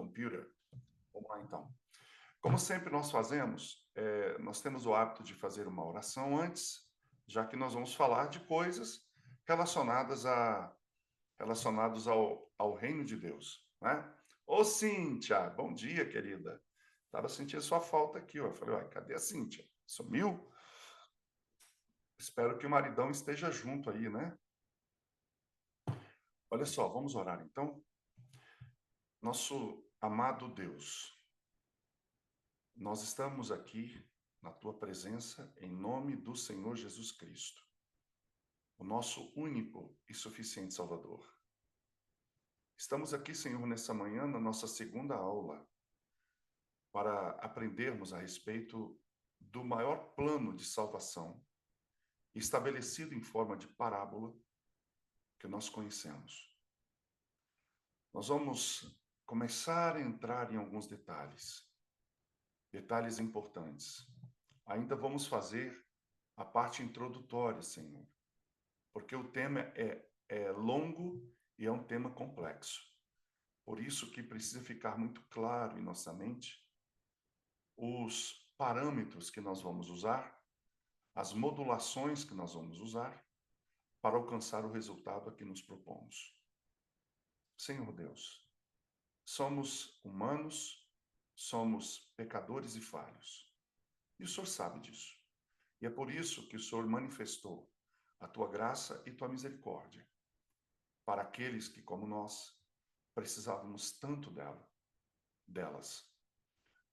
computer. Vamos lá, então. Como sempre nós fazemos, nós temos o hábito de fazer uma oração antes, já que nós vamos falar de coisas relacionadas ao reino de Deus, né? Ô, Cíntia, bom dia, querida. Estava sentindo sua falta aqui, ó. Eu falei, uai, cadê a Cíntia? Sumiu? Espero que o maridão esteja junto aí, né? Olha só, vamos orar então. Nosso amado Deus, nós estamos aqui na tua presença em nome do Senhor Jesus Cristo, o nosso único e suficiente Salvador. Estamos aqui, Senhor, nessa manhã, na nossa segunda aula, para aprendermos a respeito do maior plano de salvação, estabelecido em forma de parábola, que nós conhecemos. Nós vamos começar a entrar em alguns detalhes importantes. Ainda vamos fazer a parte introdutória, Senhor, porque o tema é longo e é um tema complexo. Por isso que precisa ficar muito claro em nossa mente os parâmetros que nós vamos usar, as modulações que nós vamos usar para alcançar o resultado a que nos propomos. Senhor Deus, somos humanos, somos pecadores e falhos. E o Senhor sabe disso. E é por isso que o Senhor manifestou a tua graça e tua misericórdia para aqueles que, como nós, precisávamos tanto delas.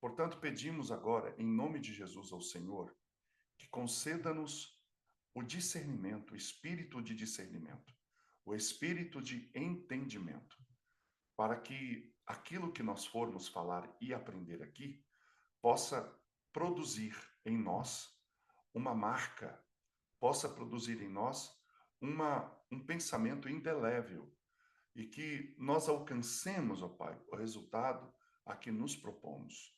Portanto, pedimos agora, em nome de Jesus ao Senhor, que conceda-nos o discernimento, o espírito de discernimento, o espírito de entendimento, para que aquilo que nós formos falar e aprender aqui possa produzir em nós uma marca, possa produzir em nós um pensamento indelével e que nós alcancemos, ó Pai, o resultado a que nos propomos.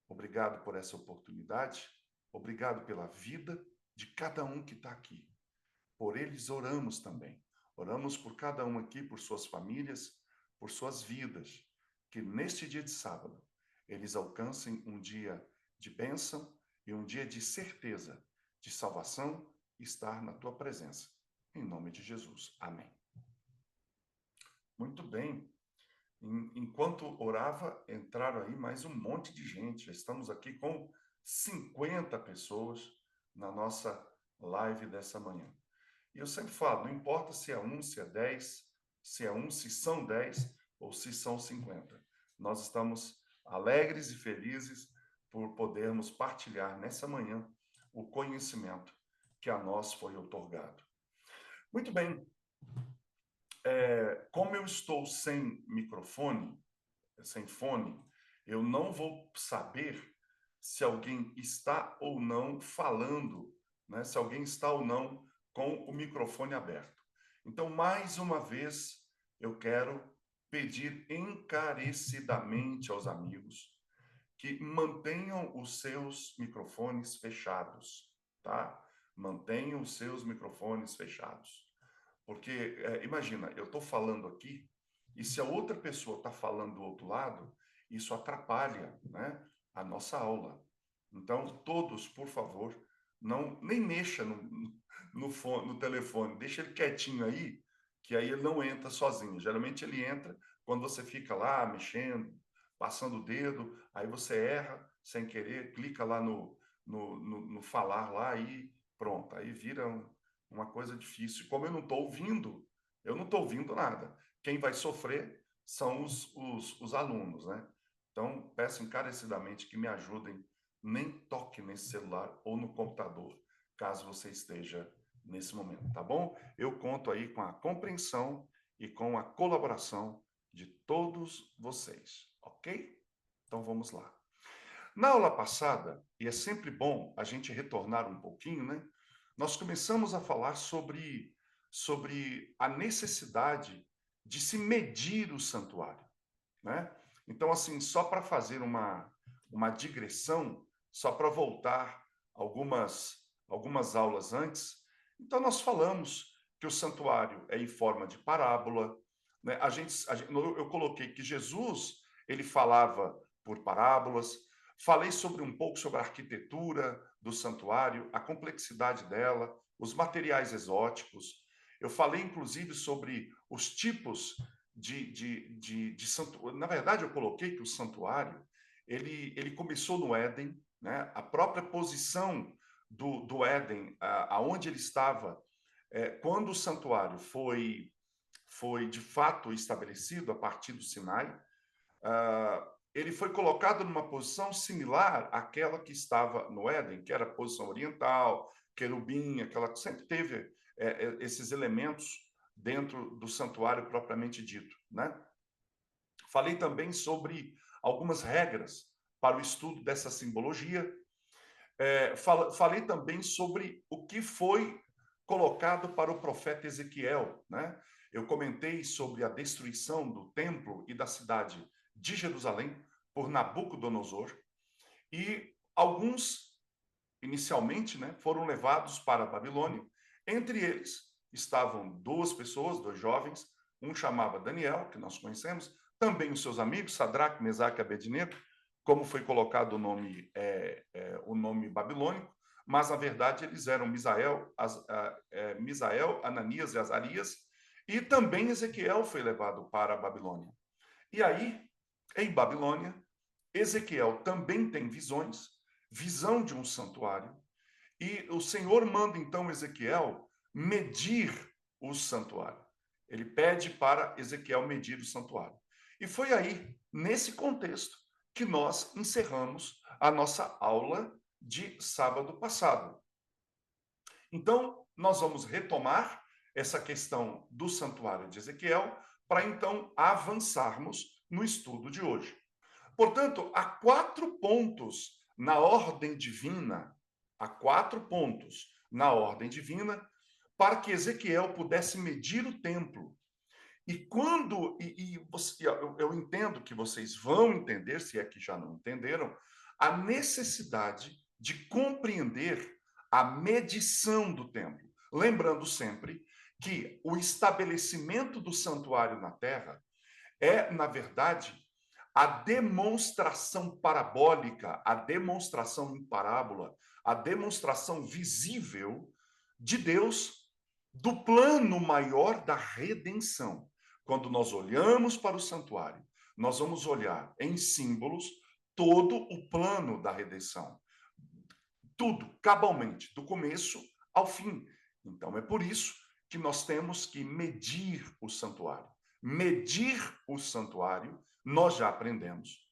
Obrigado por essa oportunidade, obrigado pela vida de cada um que está aqui. Por eles oramos também. Oramos por cada um aqui, por suas famílias, por suas vidas, que neste dia de sábado eles alcancem um dia de bênção e um dia de certeza, de salvação, estar na tua presença. Em nome de Jesus. Amém. Muito bem. Enquanto orava, entraram aí mais um monte de gente. Já estamos aqui com 50 pessoas na nossa live dessa manhã. E eu sempre falo, não importa se é 1, se é 10, se são 10 ou se são 50. Nós estamos alegres e felizes por podermos partilhar nessa manhã o conhecimento que a nós foi outorgado. Muito bem. Como eu estou sem microfone, sem fone, eu não vou saber se alguém está ou não falando, né? Se alguém está ou não com o microfone aberto. Então, mais uma vez, eu quero pedir encarecidamente aos amigos que mantenham os seus microfones fechados, tá? Mantenham os seus microfones fechados. Porque, imagina, eu estou falando aqui, e se a outra pessoa está falando do outro lado, isso atrapalha, né, a nossa aula. Então, todos, por favor, nem mexa no telefone, deixa ele quietinho aí, que aí ele não entra sozinho. Geralmente ele entra quando você fica lá mexendo, passando o dedo, aí você erra sem querer, clica lá no falar lá e pronto, aí vira uma coisa difícil. Como eu não estou ouvindo nada. Quem vai sofrer são os alunos, né? Então, peço encarecidamente que me ajudem, nem toque nesse celular ou no computador, caso você esteja nesse momento, tá bom? Eu conto aí com a compreensão e com a colaboração de todos vocês, ok? Então, vamos lá. Na aula passada, e é sempre bom a gente retornar um pouquinho, né? Nós começamos a falar sobre a necessidade de se medir o santuário, né? Então, assim, só para fazer uma digressão, só para voltar algumas aulas antes, então nós falamos que o santuário é em forma de parábola, né? Eu coloquei que Jesus, ele falava por parábolas. Falei sobre um pouco sobre a arquitetura do santuário, a complexidade dela, os materiais exóticos. Eu falei, inclusive, sobre os tipos de santuário. Na verdade, eu coloquei que o santuário ele começou no Éden, né? A própria posição do Éden, aonde ele estava, quando o santuário foi de fato estabelecido a partir do Sinai, ele foi colocado numa posição similar àquela que estava no Éden, que era a posição oriental, querubim, aquela que sempre teve esses elementos dentro do santuário propriamente dito, né? Falei também sobre algumas regras para o estudo dessa simbologia. Falei também sobre o que foi colocado para o profeta Ezequiel, né? Eu comentei sobre a destruição do templo e da cidade de Jerusalém por Nabucodonosor, e alguns, inicialmente, né, foram levados para a Babilônia. Entre eles estavam duas pessoas, dois jovens, um chamava Daniel, que nós conhecemos, também os seus amigos, Sadraque, Mesaque e Abednego, como foi colocado o nome babilônico, mas na verdade eles eram Misael, Ananias e Azarias, e também Ezequiel foi levado para a Babilônia. E aí, em Babilônia, Ezequiel também tem visões, visão de um santuário, e o Senhor manda então Ezequiel medir o santuário. Ele pede para Ezequiel medir o santuário. E foi aí, nesse contexto, que nós encerramos a nossa aula de sábado passado. Então, nós vamos retomar essa questão do santuário de Ezequiel para então avançarmos no estudo de hoje. Portanto, há 4 pontos na ordem divina, há 4 pontos na ordem divina para que Ezequiel pudesse medir o templo. E quando, eu entendo que vocês vão entender, se é que já não entenderam, a necessidade de compreender a medição do templo. Lembrando sempre que o estabelecimento do santuário na terra é, na verdade, a demonstração parabólica, a demonstração em parábola, a demonstração visível de Deus, do plano maior da redenção. Quando nós olhamos para o santuário, nós vamos olhar em símbolos todo o plano da redenção. Tudo, cabalmente, do começo ao fim. Então, é por isso que nós temos que medir o santuário. Medir o santuário, nós já aprendemos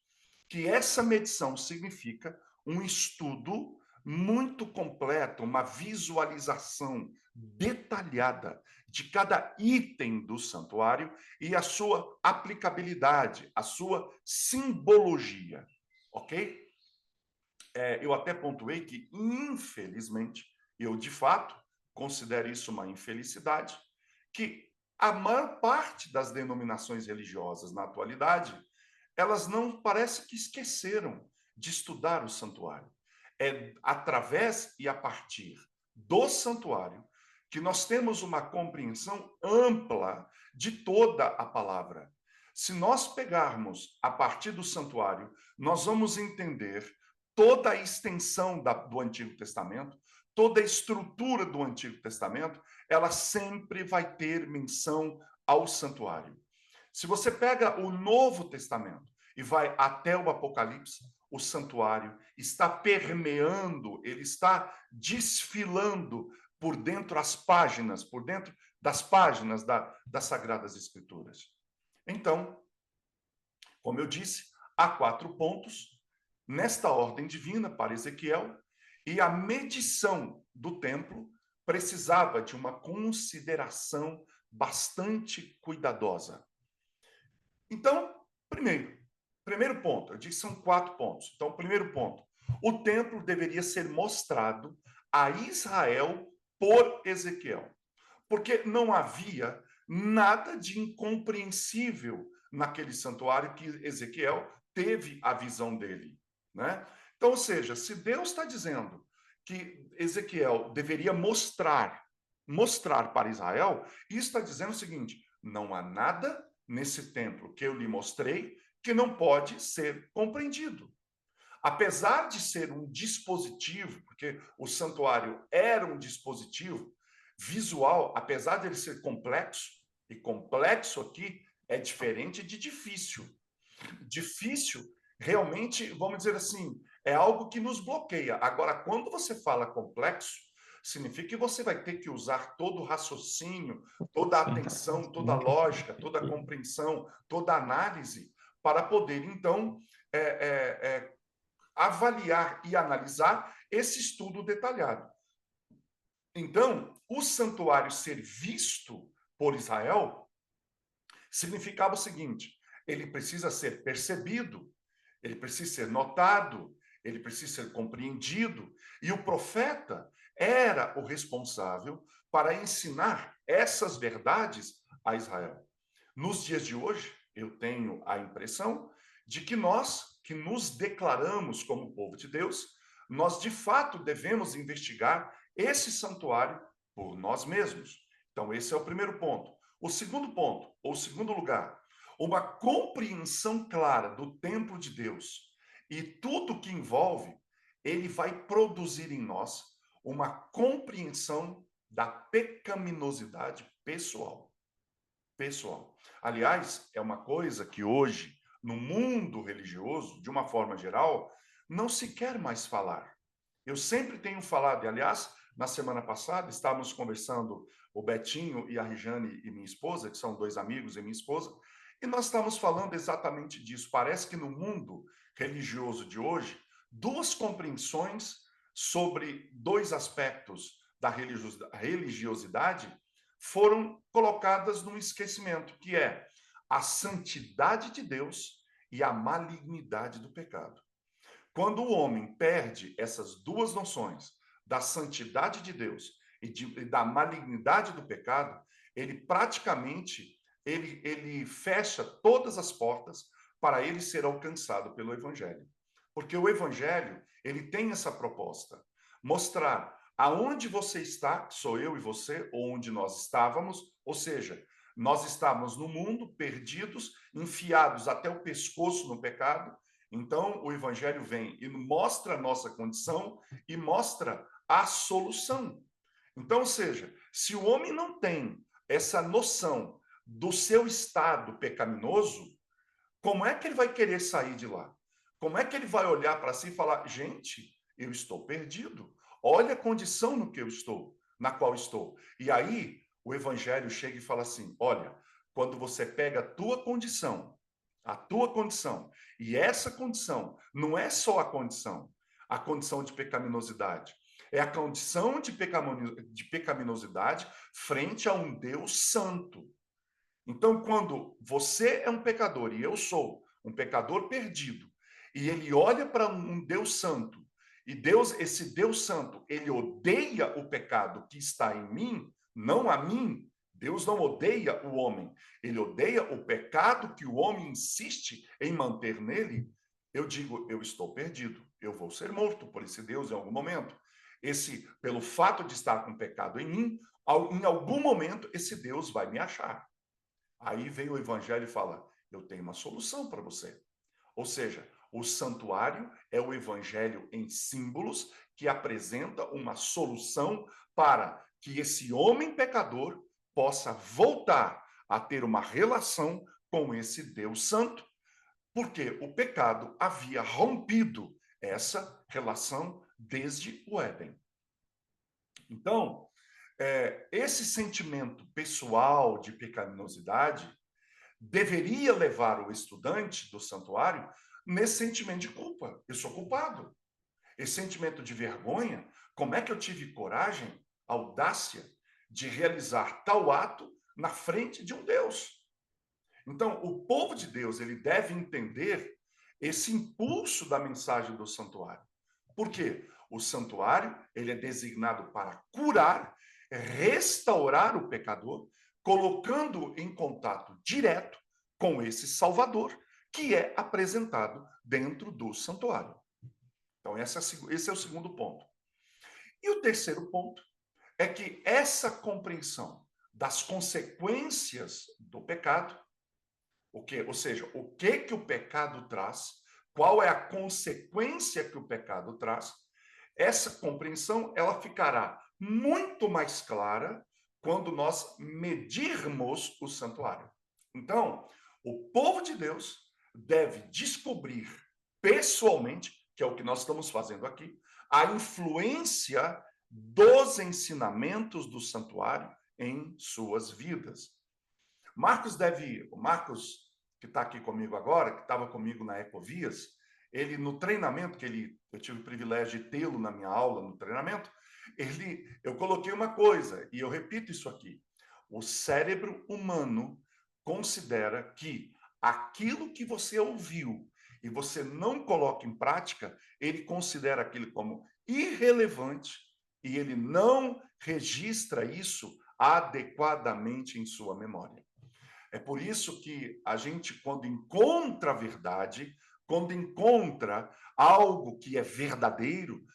que essa medição significa um estudo muito completo, uma visualização detalhada de cada item do santuário e a sua aplicabilidade, a sua simbologia, ok? Eu até pontuei que, infelizmente, eu de fato considero isso uma infelicidade, que a maior parte das denominações religiosas na atualidade, elas não parece que esqueceram de estudar o santuário. É através e a partir do santuário que nós temos uma compreensão ampla de toda a palavra. Se nós pegarmos a partir do santuário, nós vamos entender toda a extensão do Antigo Testamento, toda a estrutura do Antigo Testamento, ela sempre vai ter menção ao santuário. Se você pega o Novo Testamento e vai até o Apocalipse, o santuário está permeando, ele está desfilando por dentro das páginas das Sagradas Escrituras. Então, como eu disse, há 4 pontos nesta ordem divina para Ezequiel, e a medição do templo precisava de uma consideração bastante cuidadosa. Então, primeiro ponto, eu disse são 4 pontos. Então, primeiro ponto, o templo deveria ser mostrado a Israel por Ezequiel, porque não havia nada de incompreensível naquele santuário que Ezequiel teve a visão dele, né? Então, ou seja, se Deus está dizendo que Ezequiel deveria mostrar para Israel, isso está dizendo o seguinte: não há nada nesse templo que eu lhe mostrei que não pode ser compreendido. Apesar de ser um dispositivo, porque o santuário era um dispositivo visual, apesar de ele ser complexo, e complexo aqui é diferente de difícil. Difícil, realmente, vamos dizer assim, é algo que nos bloqueia. Agora, quando você fala complexo, significa que você vai ter que usar todo o raciocínio, toda a atenção, toda a lógica, toda a compreensão, toda a análise para poder, então, é, é, é, avaliar e analisar esse estudo detalhado. Então, o santuário ser visto por Israel significava o seguinte: ele precisa ser percebido, ele precisa ser notado, ele precisa ser compreendido, e o profeta era o responsável para ensinar essas verdades a Israel. Nos dias de hoje, eu tenho a impressão de que nós, que nos declaramos como povo de Deus, nós de fato devemos investigar esse santuário por nós mesmos. Então, esse é o primeiro ponto. O segundo ponto, ou segundo lugar, uma compreensão clara do templo de Deus e tudo que envolve, ele vai produzir em nós uma compreensão da pecaminosidade pessoal. Pessoal. Aliás, é uma coisa que hoje, no mundo religioso, de uma forma geral, não se quer mais falar. Eu sempre tenho falado, e aliás, na semana passada estávamos conversando, o Betinho e a Rijane e minha esposa, que são dois amigos e minha esposa, e nós estávamos falando exatamente disso. Parece que no mundo religioso de hoje, duas compreensões sobre dois aspectos da religiosidade foram colocadas no esquecimento, que é a santidade de Deus e a malignidade do pecado. Quando o homem perde essas duas noções, da santidade de Deus e da malignidade do pecado, ele praticamente ele fecha todas as portas para ele ser alcançado pelo evangelho. Porque o evangelho, ele tem essa proposta, mostrar aonde você está, sou eu e você, ou onde nós estávamos, ou seja, nós estávamos no mundo perdidos, enfiados até o pescoço no pecado. Então, o evangelho vem e mostra a nossa condição e mostra a solução. Então, ou seja, se o homem não tem essa noção do seu estado pecaminoso, como é que ele vai querer sair de lá? Como é que ele vai olhar para si e falar: gente, eu estou perdido. Olha a condição no que eu estou, na qual estou. E aí o evangelho chega e fala assim: olha, quando você pega a tua condição, e essa condição não é só a condição de pecaminosidade, é a condição de pecaminosidade frente a um Deus santo. Então, quando você é um pecador e eu sou um pecador perdido, e ele olha para um Deus santo, e Deus, esse Deus santo, ele odeia o pecado que está em mim, não a mim. Deus não odeia o homem, ele odeia o pecado que o homem insiste em manter nele. Eu digo, eu estou perdido, eu vou ser morto por esse Deus em algum momento. Pelo fato de estar com pecado em mim, em algum momento esse Deus vai me achar. Aí vem o evangelho e fala: eu tenho uma solução para você. Ou seja, o santuário é o evangelho em símbolos que apresenta uma solução para que esse homem pecador possa voltar a ter uma relação com esse Deus santo, porque o pecado havia rompido essa relação desde o Éden. Então, esse sentimento pessoal de pecaminosidade deveria levar o estudante do santuário nesse sentimento de culpa. Eu sou culpado. Esse sentimento de vergonha, como é que eu tive coragem, audácia de realizar tal ato na frente de um Deus? Então, o povo de Deus, ele deve entender esse impulso da mensagem do santuário. Por quê? O santuário, ele é designado para curar, restaurar o pecador, colocando em contato direto com esse Salvador, que é apresentado dentro do santuário. Então, esse é o segundo ponto. E o terceiro ponto é que essa compreensão das consequências do pecado O quê? Ou seja, o que que o pecado traz, qual é a consequência que o pecado traz. Essa compreensão ela ficará muito mais clara quando nós medirmos o santuário. Então, o povo de Deus deve descobrir pessoalmente, que é o que nós estamos fazendo aqui, a influência dos ensinamentos do santuário em suas vidas. O Marcos, que está aqui comigo agora, que estava comigo na Ecovias, ele no treinamento eu tive o privilégio de tê-lo na minha aula no treinamento, eu coloquei uma coisa e eu repito isso aqui: o cérebro humano considera que aquilo que você ouviu e você não coloca em prática, ele considera aquilo como irrelevante e ele não registra isso adequadamente em sua memória. É por isso que a gente, quando encontra a verdade, quando encontra algo que é verdadeiro,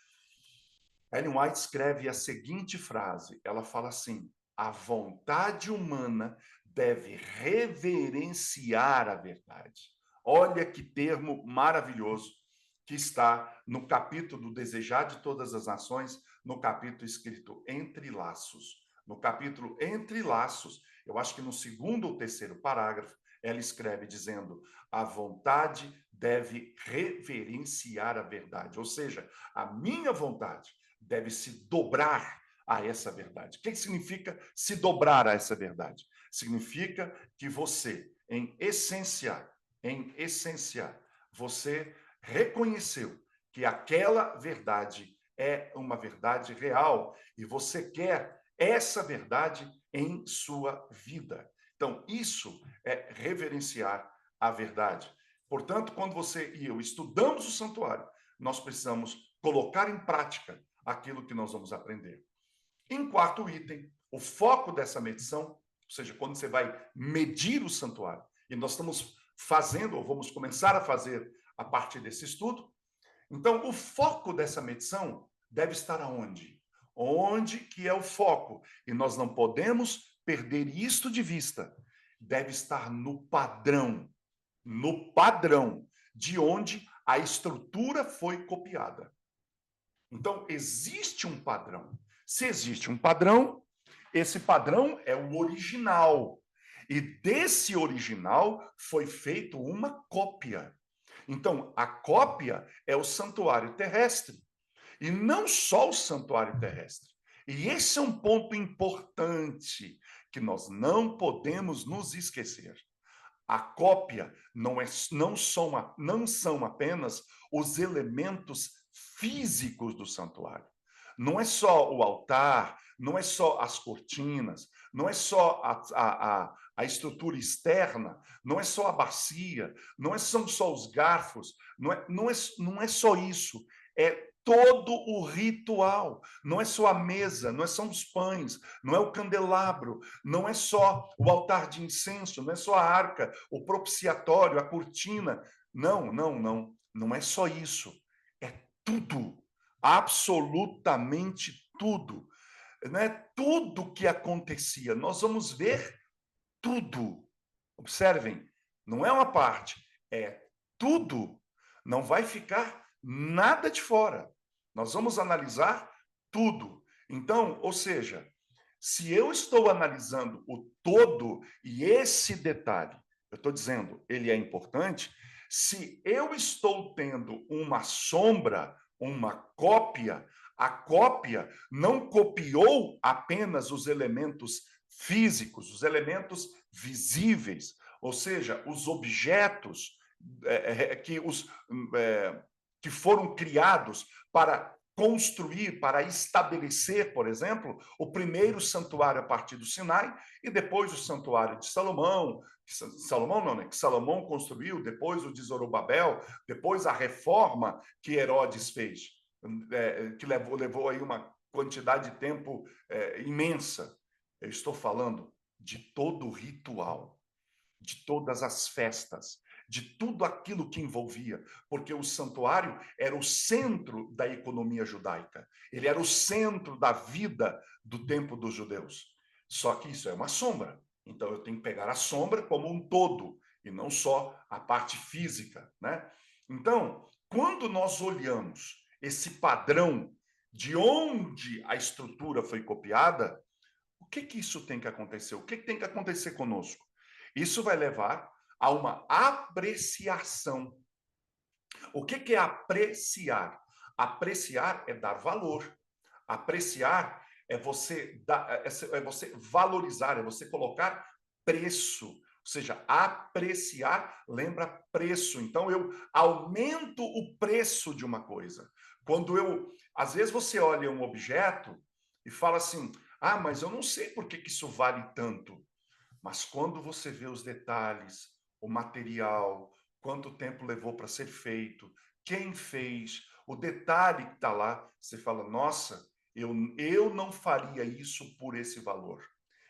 Ellen White escreve a seguinte frase: ela fala assim, a vontade humana deve reverenciar a verdade. Olha que termo maravilhoso que está no capítulo do Desejar de Todas as Nações, no capítulo escrito Entre Laços. No capítulo Entre Laços, eu acho que no segundo ou terceiro parágrafo, ela escreve dizendo: a vontade deve reverenciar a verdade. Ou seja, a minha vontade deve se dobrar a essa verdade. O que significa se dobrar a essa verdade? Significa que você, em essência, você reconheceu que aquela verdade é uma verdade real e você quer essa verdade em sua vida. Então, isso é reverenciar a verdade. Portanto, quando você e eu estudamos o santuário, nós precisamos colocar em prática aquilo que nós vamos aprender. Em quarto item, o foco dessa medição, ou seja, quando você vai medir o santuário, e nós estamos fazendo, ou vamos começar a fazer a partir desse estudo, então o foco dessa medição deve estar aonde? Onde que é o foco? E nós não podemos perder isto de vista. Deve estar no padrão de onde a estrutura foi copiada. Então, existe um padrão. Se existe um padrão, esse padrão é o original. E desse original foi feito uma cópia. Então, a cópia é o santuário terrestre. E não só o santuário terrestre. E esse é um ponto importante que nós não podemos nos esquecer. A cópia não são apenas os elementos físicos do santuário. Não é só o altar, não é só as cortinas, não é só a estrutura externa, não é só a bacia, são só os garfos, não é só isso. É todo o ritual. Não é só a mesa, não são os pães, não é o candelabro, não é só o altar de incenso, não é só a arca, o propiciatório, a cortina. Não, não, não. Não é só isso. É tudo. Absolutamente tudo. Né? Tudo que acontecia. Nós vamos ver tudo. Observem, não é uma parte, é tudo. Não vai ficar nada de fora. Nós vamos analisar tudo. Então, ou seja, se eu estou analisando o todo e esse detalhe, eu estou dizendo, ele é importante, se eu estou tendo uma sombra, uma cópia, a cópia não copiou apenas os elementos físicos, os elementos visíveis, ou seja, os objetos que foram criados para construir, para estabelecer, por exemplo, o primeiro santuário a partir do Sinai e depois o santuário de Salomão. Salomão não, né? Que Salomão construiu, depois o de Zorobabel, depois a reforma que Herodes fez, que levou aí uma quantidade de tempo imensa. Eu estou falando de todo o ritual, de todas as festas, de tudo aquilo que envolvia, porque o santuário era o centro da economia judaica, ele era o centro da vida do tempo dos judeus. Só que isso é uma sombra, então eu tenho que pegar a sombra como um todo e não só a parte física, né? Então, quando nós olhamos esse padrão de onde a estrutura foi copiada, o que que isso tem que acontecer? O que que tem que acontecer conosco? Isso vai levar a uma apreciação. O que que é apreciar? Apreciar é dar valor. Apreciar é você é você valorizar, é você colocar preço. Ou seja, apreciar lembra preço. Então eu aumento o preço de uma coisa. Quando eu, às vezes você olha um objeto e fala assim: "Ah, mas eu não sei por que que isso vale tanto". Mas quando você vê os detalhes, o material, quanto tempo levou para ser feito, quem fez, o detalhe que está lá, você fala: nossa, eu não faria isso por esse valor.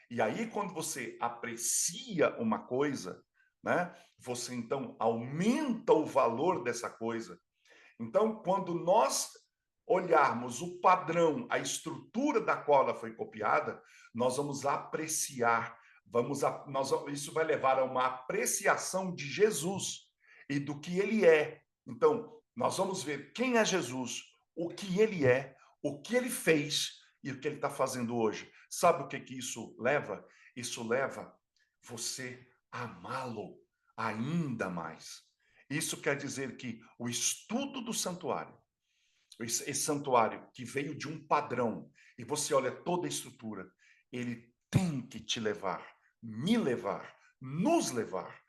E aí, quando você aprecia uma coisa, né, você então aumenta o valor dessa coisa. Então, quando nós olharmos o padrão, a estrutura da qual ela foi copiada, nós vamos apreciar, isso vai levar a uma apreciação de Jesus e do que ele é. Então, nós vamos ver quem é Jesus, o que ele é, o que ele fez e o que ele está fazendo hoje. Sabe o que que isso leva? Isso leva você a amá-lo ainda mais. Isso quer dizer que o estudo do santuário, esse santuário que veio de um padrão, e você olha toda a estrutura, ele tem que te levar, me levar, nos levar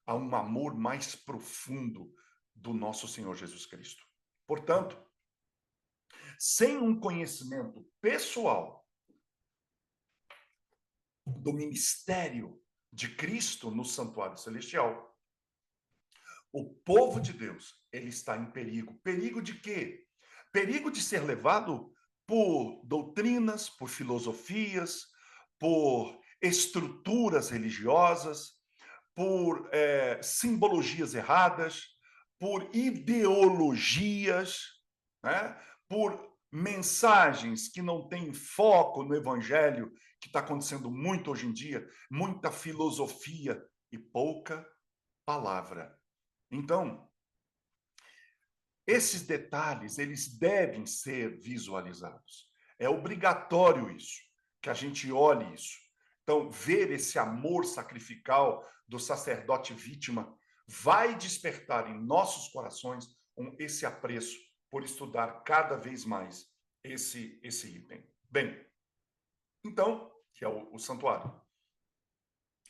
a um amor mais profundo do nosso Senhor Jesus Cristo. Portanto, sem um conhecimento pessoal do ministério de Cristo no santuário celestial, o povo de Deus, ele está em perigo. Perigo de quê? Perigo de ser levado por doutrinas, por filosofias, por estruturas religiosas, por simbologias erradas, por ideologias, né? Por mensagens que não têm foco no evangelho, que está acontecendo muito hoje em dia, muita filosofia e pouca palavra. Então, esses detalhes, eles devem ser visualizados. É obrigatório isso, que a gente olhe isso. Então, ver esse amor sacrificial do sacerdote vítima vai despertar em nossos corações esse apreço por estudar cada vez mais esse item. Bem, então, que é o santuário.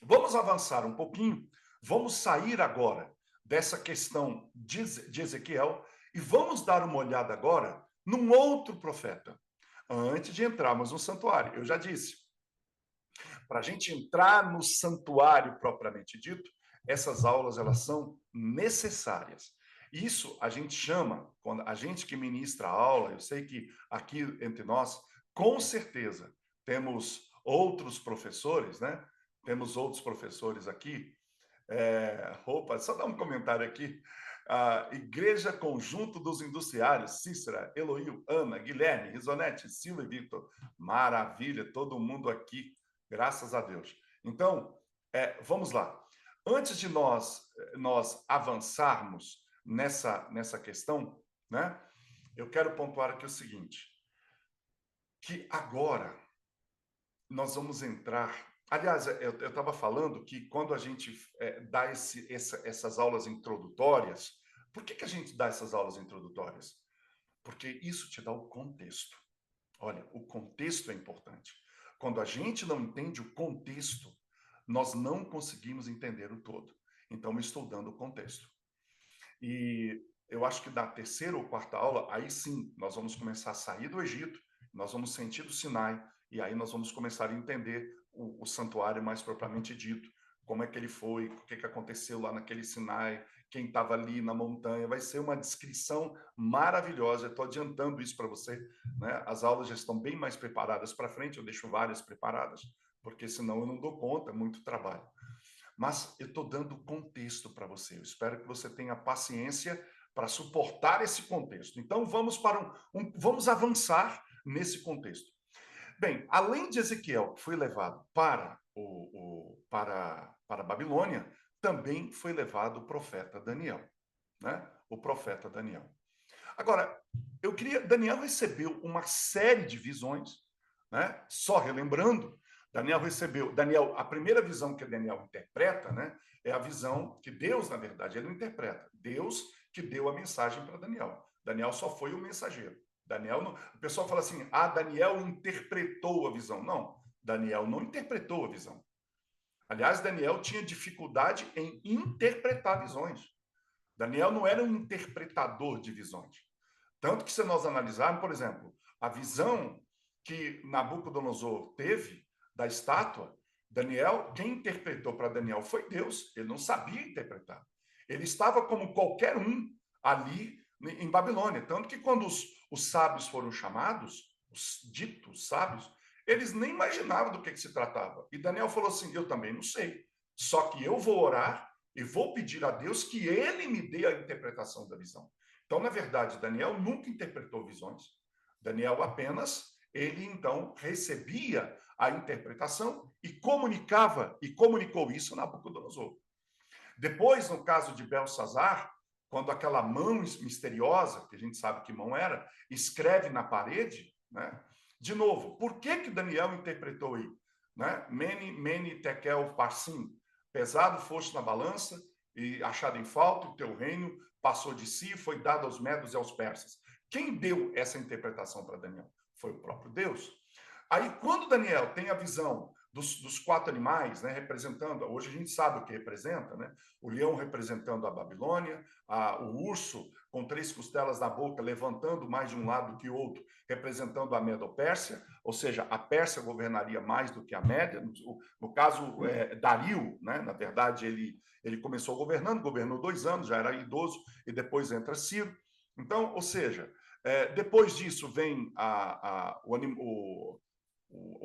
Vamos avançar um pouquinho, vamos sair agora dessa questão de Ezequiel e vamos dar uma olhada agora num outro profeta, antes de entrarmos no santuário. Eu já disse, para a gente entrar no santuário propriamente dito, essas aulas elas são necessárias. Isso a gente chama, quando a gente que ministra a aula, eu sei que aqui entre nós, com certeza, temos outros professores, né? Temos outros professores aqui. Opa, só dar um comentário aqui. Igreja Conjunto dos Industriários, Cícera, Eloío, Ana, Guilherme, Risonete, Silvia e Vitor. Maravilha, todo mundo aqui, graças a Deus. Então, vamos lá. Antes de nós avançarmos nessa questão, né? Eu quero pontuar aqui o seguinte, que agora nós vamos entrar. Aliás, eu estava falando que quando a gente dá essas aulas introdutórias, por que a gente dá essas aulas introdutórias? Porque isso te dá o contexto. Olha, o contexto é importante. Quando a gente não entende o contexto, nós não conseguimos entender o todo. Então, eu estou dando o contexto. E eu acho que da terceira ou quarta aula, aí sim, nós vamos começar a sair do Egito, nós vamos sentir o Sinai, e aí nós vamos começar a entender o santuário mais propriamente dito, como é que ele foi, o que aconteceu lá naquele Sinai, quem estava ali na montanha. Vai ser uma descrição maravilhosa. Eu estou adiantando isso para você, né? As aulas já estão bem mais preparadas para frente, eu deixo várias preparadas, porque senão eu não dou conta, é muito trabalho. Mas eu estou dando contexto para você. Eu espero que você tenha paciência para suportar esse contexto. Então, vamos para vamos avançar nesse contexto. Bem, além de Ezequiel, que foi levado para a Babilônia, também foi levado o profeta Daniel, né? O profeta Daniel. Agora, Daniel recebeu uma série de visões, né? Só relembrando, a primeira visão que Daniel interpreta, né? É a visão que Deus, na verdade, ele não interpreta. Deus que deu a mensagem para Daniel. Daniel só foi o mensageiro. Daniel não, o pessoal fala assim: "Ah, Daniel interpretou a visão". Não, Daniel não interpretou a visão. Aliás, Daniel tinha dificuldade em interpretar visões. Daniel não era um interpretador de visões. Tanto que, se nós analisarmos, por exemplo, a visão que Nabucodonosor teve da estátua, quem interpretou para Daniel foi Deus. Ele não sabia interpretar. Ele estava como qualquer um ali em Babilônia. Tanto que, quando os sábios foram chamados, os ditos sábios, eles nem imaginavam do que se tratava. E Daniel falou assim: eu também não sei. Só que eu vou orar e vou pedir a Deus que ele me dê a interpretação da visão. Então, na verdade, Daniel nunca interpretou visões. Daniel ele então recebia a interpretação e comunicou isso a Nabucodonosor. Depois, no caso de Belsazar, quando aquela mão misteriosa, que a gente sabe que mão era, escreve na parede, né? De novo, por que Daniel interpretou aí? Né? Mene, tekel, parsim. Pesado foste na balança e achado em falta, o teu reino passou de si, foi dado aos medos e aos persas. Quem deu essa interpretação para Daniel? Foi o próprio Deus. Aí, quando Daniel tem a visão dos quatro animais, né, representando, hoje a gente sabe o que representa, né? O leão representando a Babilônia, o urso com 3 costelas na boca, levantando mais de um lado que o outro, representando a Medo-Pérsia, ou seja, a Pérsia governaria mais do que a Média. No caso, Dario, né, na verdade, ele começou governando, governou 2 anos, já era idoso, e depois entra Ciro. Então, ou seja, depois disso vem o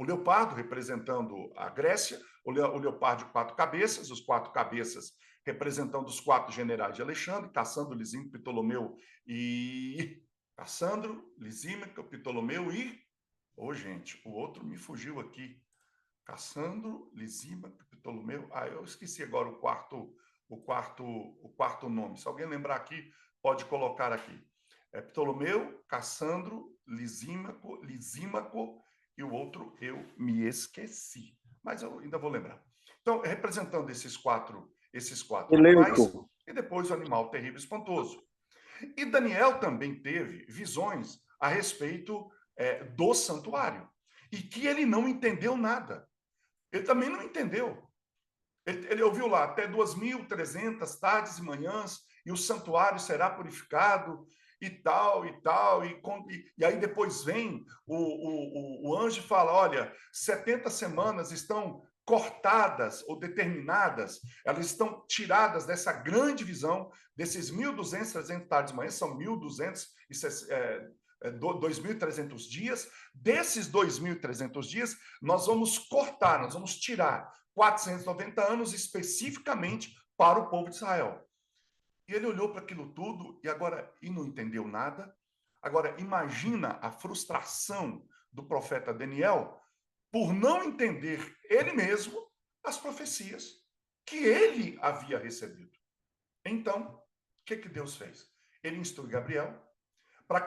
leopardo representando a Grécia, o leopardo de 4 cabeças, os 4 cabeças representando os 4 generais de Alexandre, Cassandro, Lisímaco, Ptolomeu e... Cassandro, Lisímaco, Ptolomeu e... gente, o outro me fugiu aqui. Cassandro, Lisímaco, Ptolomeu... eu esqueci agora o quarto nome. Se alguém lembrar aqui, pode colocar aqui. Ptolomeu, Cassandro, Lisímaco, e o outro eu me esqueci, mas eu ainda vou lembrar. Então, representando esses quatro animais, e depois o animal terrível e espantoso. E Daniel também teve visões a respeito do santuário, e que ele não entendeu nada. Ele também não entendeu. Ele ouviu lá, até 2.300 tardes e manhãs, e o santuário será purificado, e tal, e aí depois vem o anjo e fala, olha, 70 semanas estão cortadas ou determinadas, elas estão tiradas dessa grande visão, desses 1.200, 300 tardes de manhã, são 2.300 dias, desses 2.300 dias, nós vamos cortar, nós vamos tirar 490 anos especificamente para o povo de Israel. E ele olhou para aquilo tudo e não entendeu nada. Agora, imagina a frustração do profeta Daniel por não entender ele mesmo as profecias que ele havia recebido. Então, o que Deus fez? Ele instrui Gabriel para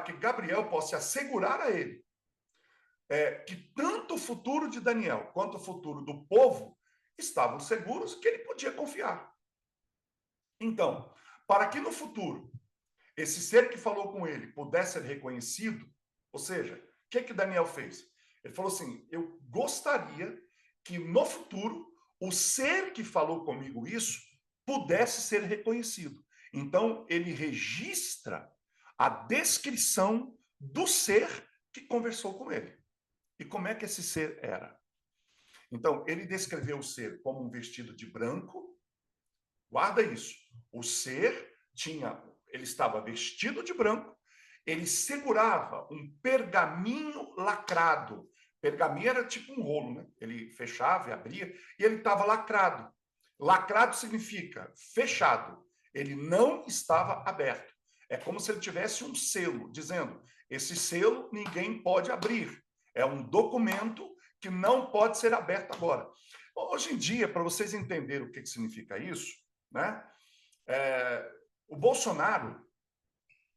que Gabriel possa assegurar a ele que tanto o futuro de Daniel quanto o futuro do povo estavam seguros, que ele podia confiar. Então, para que no futuro esse ser que falou com ele pudesse ser reconhecido, ou seja, o que Daniel fez? Ele falou assim, eu gostaria que no futuro o ser que falou comigo isso pudesse ser reconhecido. Então, ele registra a descrição do ser que conversou com ele. E como é que esse ser era? Então, ele descreveu o ser como um vestido de branco. Guarda isso. O ser ele estava vestido de branco, ele segurava um pergaminho lacrado. Pergaminho era tipo um rolo, né? Ele fechava e abria, e ele estava lacrado. Lacrado significa fechado. Ele não estava aberto. É como se ele tivesse um selo, dizendo, esse selo ninguém pode abrir. É um documento que não pode ser aberto agora. Hoje em dia, para vocês entenderem o que significa isso, né? O Bolsonaro,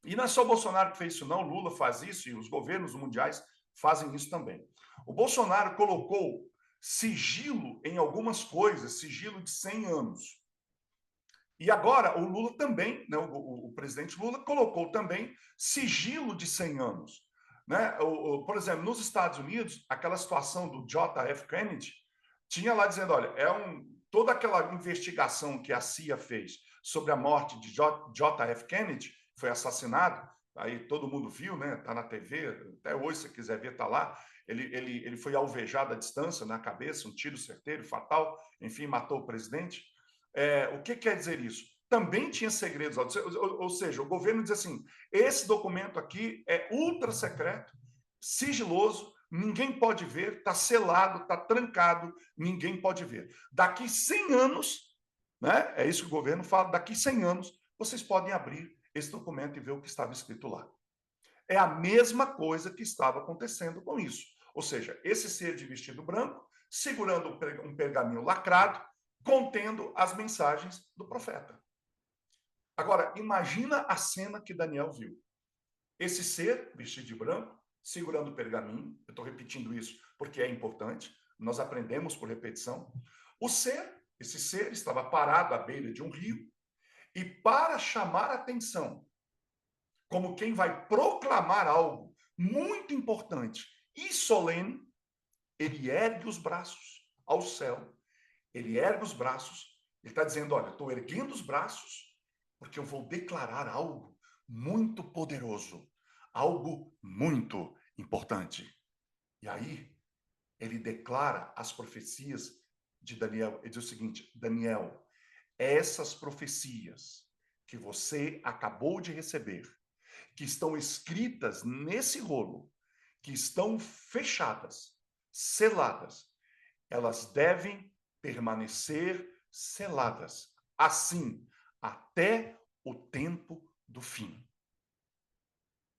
e não é só o Bolsonaro que fez isso, não, o Lula faz isso e os governos mundiais fazem isso também. O Bolsonaro colocou sigilo em algumas coisas, sigilo de 100 anos. E agora o Lula também, né, o presidente Lula colocou também sigilo de 100 anos. Né? Por exemplo, nos Estados Unidos, aquela situação do JF Kennedy, tinha lá dizendo, olha, toda aquela investigação que a CIA fez sobre a morte de JF Kennedy, foi assassinado, aí todo mundo viu, né? Tá na TV, até hoje, se quiser ver, tá lá. Ele foi alvejado à distância, na cabeça, um tiro certeiro, fatal, enfim, matou o presidente. O que quer dizer isso? Também tinha segredos, ou seja, o governo diz assim, esse documento aqui é ultra secreto, sigiloso, ninguém pode ver, está selado, está trancado, ninguém pode ver. Daqui 100 anos, né, é isso que o governo fala, daqui 100 anos, vocês podem abrir esse documento e ver o que estava escrito lá. É a mesma coisa que estava acontecendo com isso. Ou seja, esse ser de vestido branco, segurando um pergaminho lacrado, contendo as mensagens do profeta. Agora, imagina a cena que Daniel viu. Esse ser, vestido de branco, segurando o pergaminho, eu estou repetindo isso porque é importante, nós aprendemos por repetição. Esse ser estava parado à beira de um rio e, para chamar a atenção, como quem vai proclamar algo muito importante e solene, ele ergue os braços ao céu. Ele ergue os braços, ele está dizendo, olha, estou erguendo os braços porque eu vou declarar algo muito poderoso, algo muito importante. E aí, ele declara as profecias de Daniel. Ele diz o seguinte, Daniel, essas profecias que você acabou de receber, que estão escritas nesse rolo, que estão fechadas, seladas, elas devem permanecer seladas, assim, até o tempo do fim.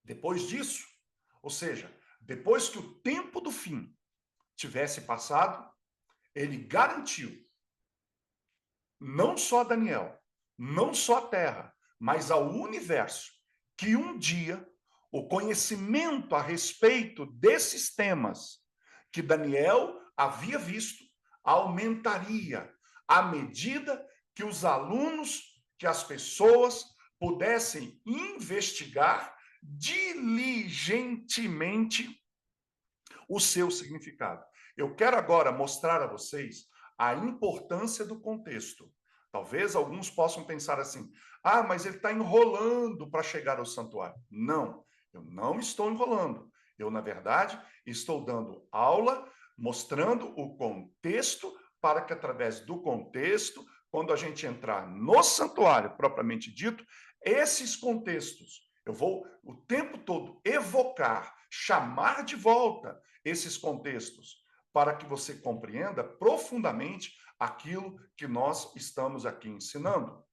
Depois disso, ou seja, depois que o tempo do fim tivesse passado, ele garantiu, não só a Daniel, não só a Terra, mas ao universo, que um dia o conhecimento a respeito desses temas que Daniel havia visto aumentaria à medida que os alunos, que as pessoas pudessem investigar diligentemente o seu significado. Eu quero agora mostrar a vocês a importância do contexto. Talvez alguns possam pensar assim, mas ele está enrolando para chegar ao santuário. Não, eu não estou enrolando. Eu, na verdade, estou dando aula, mostrando o contexto, para que através do contexto, quando a gente entrar no santuário propriamente dito, esses contextos, eu vou o tempo todo evocar, chamar de volta esses contextos, para que você compreenda profundamente aquilo que nós estamos aqui ensinando.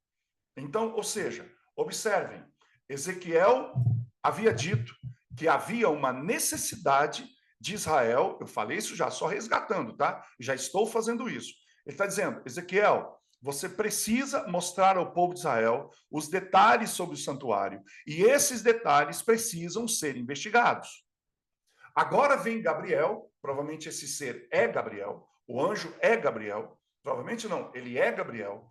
Então, ou seja, observem, Ezequiel havia dito que havia uma necessidade de Israel, eu falei isso já só resgatando, tá? Já estou fazendo isso. Ele está dizendo, Ezequiel, você precisa mostrar ao povo de Israel os detalhes sobre o santuário, e esses detalhes precisam ser investigados. Agora vem Gabriel, provavelmente esse ser é Gabriel, o anjo é Gabriel, provavelmente não, ele é Gabriel.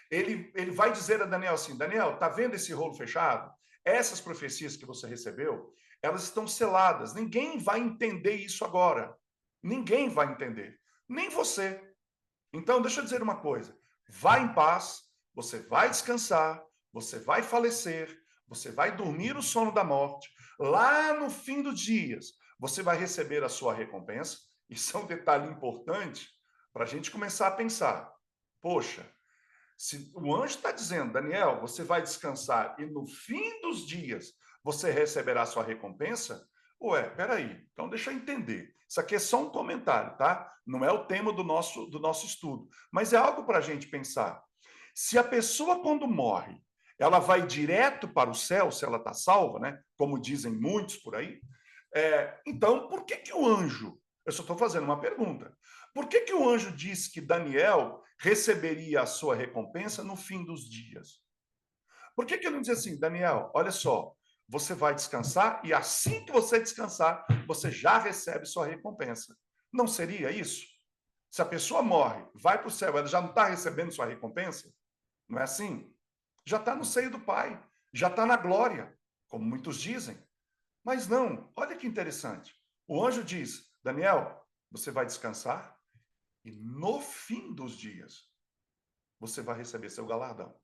Ele vai dizer a Daniel assim, Daniel, tá vendo esse rolo fechado? Essas profecias que você recebeu, elas estão seladas. Ninguém vai entender isso agora. Ninguém vai entender. Nem você. Então, deixa eu dizer uma coisa. Vá em paz, você vai descansar, você vai falecer, você vai dormir o sono da morte. Lá no fim dos dias, você vai receber a sua recompensa. Isso é um detalhe importante para a gente começar a pensar. Poxa, se o anjo está dizendo, Daniel, você vai descansar e no fim dos dias você receberá a sua recompensa, peraí, então deixa eu entender. Isso aqui é só um comentário, tá? Não é o tema do nosso estudo, mas é algo para a gente pensar. Se a pessoa, quando morre, ela vai direto para o céu, se ela está salva, né? Como dizem muitos por aí, então por que o anjo? Eu só estou fazendo uma pergunta. Por que que o anjo disse que Daniel receberia a sua recompensa no fim dos dias? Por que que ele não diz assim, Daniel, olha só, você vai descansar e assim que você descansar, você já recebe sua recompensa? Não seria isso? Se a pessoa morre, vai para o céu, ela já não está recebendo sua recompensa? Não é assim? Já está no seio do Pai, já está na glória, como muitos dizem. Mas não, olha que interessante. O anjo diz, Daniel, você vai descansar e no fim dos dias você vai receber seu galardão.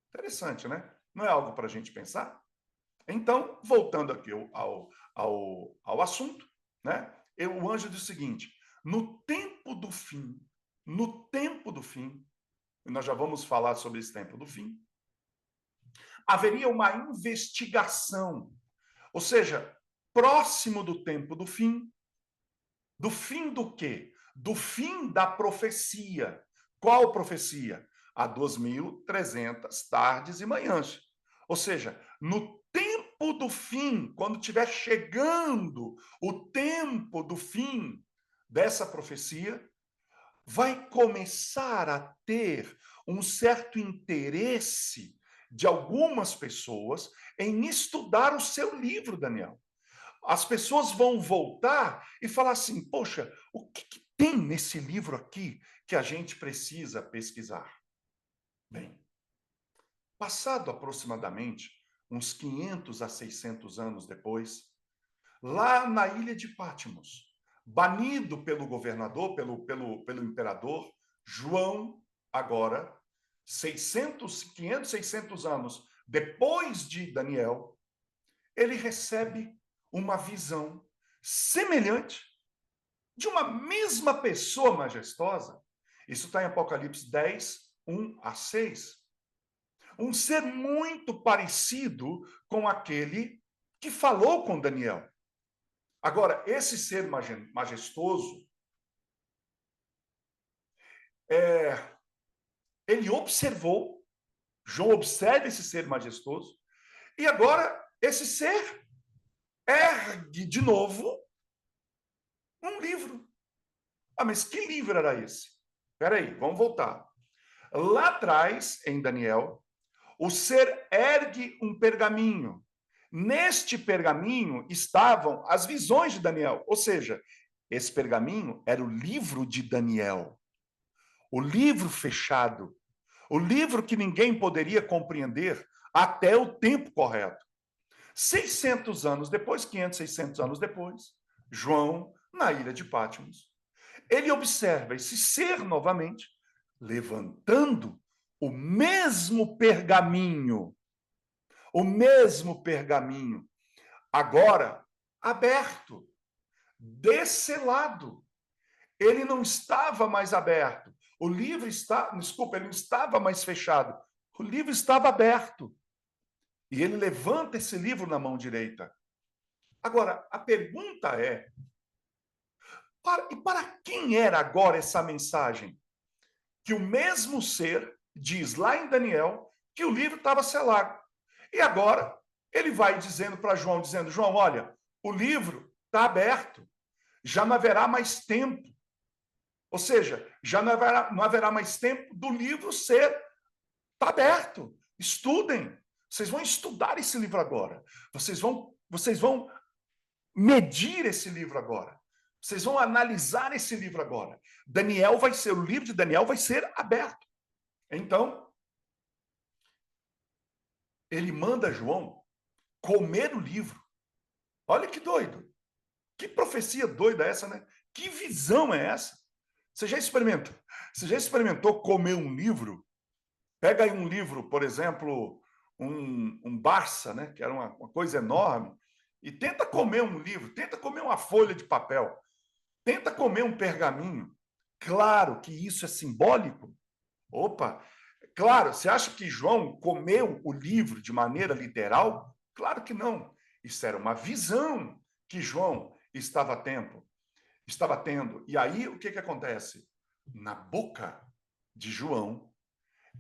Interessante, né? Não é algo para a gente pensar? Então, voltando aqui ao assunto, né? O anjo diz o seguinte: no tempo do fim, e nós já vamos falar sobre esse tempo do fim, haveria uma investigação, ou seja, próximo do tempo do fim do quê? Do fim da profecia. Qual profecia? A 2.300 tardes e manhãs. Ou seja, no tempo do fim, quando estiver chegando o tempo do fim dessa profecia, vai começar a ter um certo interesse de algumas pessoas em estudar o seu livro, Daniel. As pessoas vão voltar e falar assim: poxa, o que, que tem nesse livro aqui que a gente precisa pesquisar? Bem, passado aproximadamente uns 500 a 600 anos depois, lá na ilha de Patmos, banido pelo governador, pelo imperador, João, agora, 500, 600 anos depois de Daniel, ele recebe uma visão semelhante de uma mesma pessoa majestosa. Isso está em Apocalipse 10, 1 a 6. Um ser muito parecido com aquele que falou com Daniel. Agora, esse ser majestoso, ele observou, João observa esse ser majestoso, e agora esse ser ergue de novo um livro. Ah, mas que livro era esse? Espera aí, vamos voltar. Lá atrás, em Daniel, o ser ergue um pergaminho. Neste pergaminho estavam as visões de Daniel, ou seja, esse pergaminho era o livro de Daniel, o livro fechado, o livro que ninguém poderia compreender até o tempo correto. 600 anos depois, 500, 600 anos depois, João, na ilha de Patmos, ele observa esse ser novamente, levantando o mesmo pergaminho, agora aberto, desse lado. Ele não estava mais aberto. O livro está, desculpa, ele não estava mais fechado. O livro estava aberto. E ele levanta esse livro na mão direita. Agora, a pergunta é: para quem era agora essa mensagem? Que o mesmo ser diz lá em Daniel que o livro estava selado. E agora ele vai dizendo para João, dizendo, João, olha, o livro está aberto, já não haverá mais tempo. Ou seja, já não haverá mais tempo do livro ser está aberto. Estudem. Vocês vão estudar esse livro agora. Vocês vão medir esse livro agora. Vocês vão analisar esse livro agora. O livro de Daniel vai ser aberto. Então, ele manda João comer o livro. Olha que doido. Que profecia doida é essa, né? Que visão é essa? Você já experimentou? Você já experimentou comer um livro? Pega aí um livro, por exemplo, um Barça, né? Que era uma coisa enorme, e tenta comer um livro, tenta comer uma folha de papel, tenta comer um pergaminho. Claro que isso é simbólico. Opa, claro, você acha que João comeu o livro de maneira literal? Claro que não. Isso era uma visão que João estava tendo. E aí o que que acontece? Na boca de João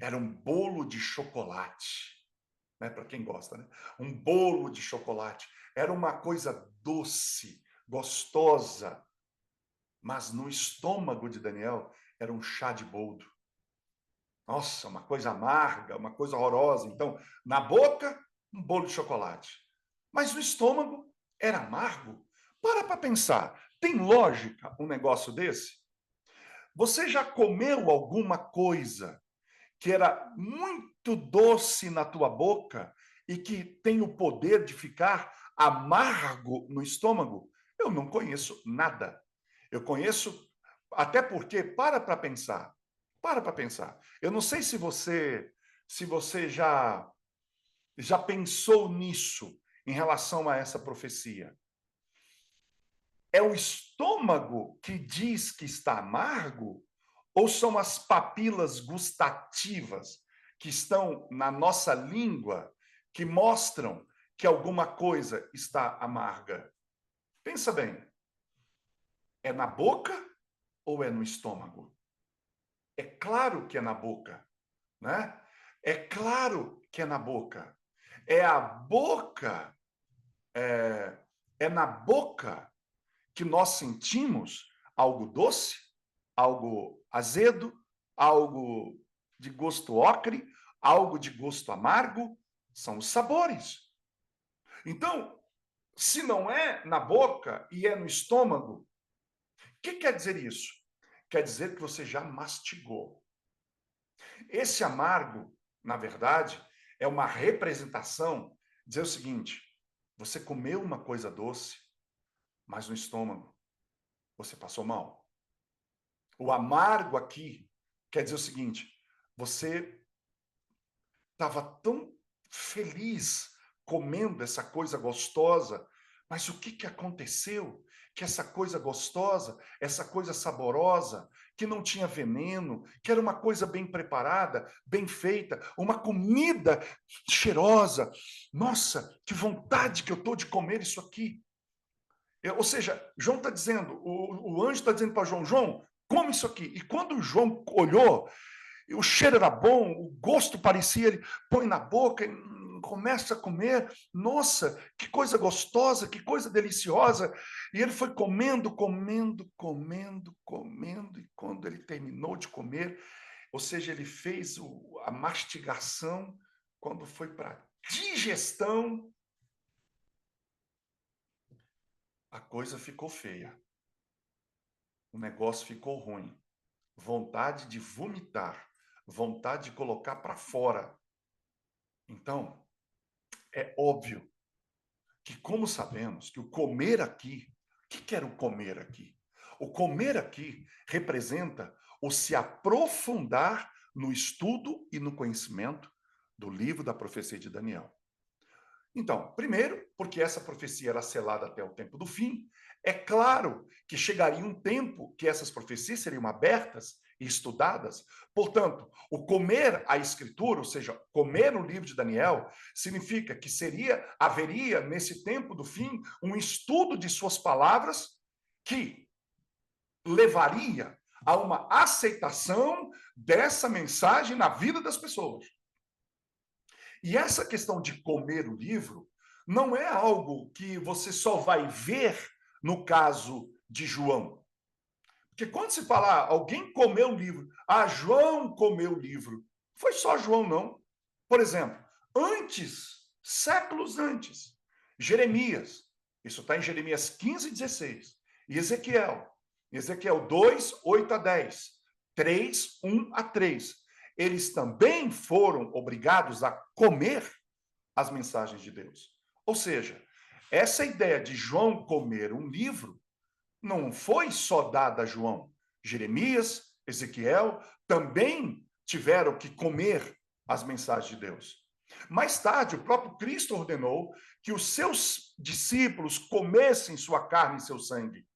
era um bolo de chocolate, né? Para quem gosta, né? Um bolo de chocolate. Era uma coisa doce, gostosa. Mas no estômago de Daniel era um chá de boldo. Nossa, uma coisa amarga, uma coisa horrorosa. Então, na boca, um bolo de chocolate. Mas no estômago era amargo. Para pensar. Tem lógica um negócio desse? Você já comeu alguma coisa que era muito doce na tua boca e que tem o poder de ficar amargo no estômago? Eu não conheço nada. Eu conheço, até porque, para pensar. Para pensar. Eu não sei se você já pensou nisso em relação a essa profecia. É o estômago que diz que está amargo ou são as papilas gustativas que estão na nossa língua que mostram que alguma coisa está amarga? Pensa bem, é na boca ou é no estômago? É claro que é na boca, né? É claro que é na boca. É a boca, é na boca que nós sentimos algo doce, algo azedo, algo de gosto ocre, algo de gosto amargo, são os sabores. Então, se não é na boca e é no estômago, o que quer dizer isso? Quer dizer que você já mastigou. Esse amargo, na verdade, é uma representação, dizer o seguinte: você comeu uma coisa doce, mas no estômago você passou mal. O amargo aqui quer dizer o seguinte: você estava tão feliz comendo essa coisa gostosa, mas o que aconteceu? Que essa coisa gostosa, essa coisa saborosa, que não tinha veneno, que era uma coisa bem preparada, bem feita, uma comida cheirosa. Nossa, que vontade que eu estou de comer isso aqui. Ou seja, João está dizendo, o anjo está dizendo para João, João, come isso aqui. E quando o João olhou, o cheiro era bom, o gosto parecia, ele põe na boca, começa a comer, nossa, que coisa gostosa, que coisa deliciosa. E ele foi comendo, comendo, comendo, comendo, e quando ele terminou de comer, ou seja, ele fez a mastigação, quando foi para digestão, a coisa ficou feia. O negócio ficou ruim. Vontade de vomitar, vontade de colocar para fora. Então, é óbvio que, como sabemos, que o comer aqui, o que era o comer aqui? O comer aqui representa o se aprofundar no estudo e no conhecimento do livro da profecia de Daniel. Então, primeiro, porque essa profecia era selada até o tempo do fim, é claro que chegaria um tempo que essas profecias seriam abertas e estudadas. Portanto, o comer a escritura, ou seja, comer o livro de Daniel, significa que haveria nesse tempo do fim um estudo de suas palavras que levaria a uma aceitação dessa mensagem na vida das pessoas. E essa questão de comer o livro não é algo que você só vai ver no caso de João. Porque quando se fala, alguém comeu o livro, João comeu o livro, foi só João, não. Por exemplo, séculos antes, Jeremias, isso está em Jeremias 15, 16, e Ezequiel 2, 8 a 10, 3, 1 a 3, eles também foram obrigados a comer as mensagens de Deus. Ou seja, essa ideia de João comer um livro não foi só dada a João. Jeremias, Ezequiel também tiveram que comer as mensagens de Deus. Mais tarde, o próprio Cristo ordenou que os seus discípulos comessem sua carne e seu sangue.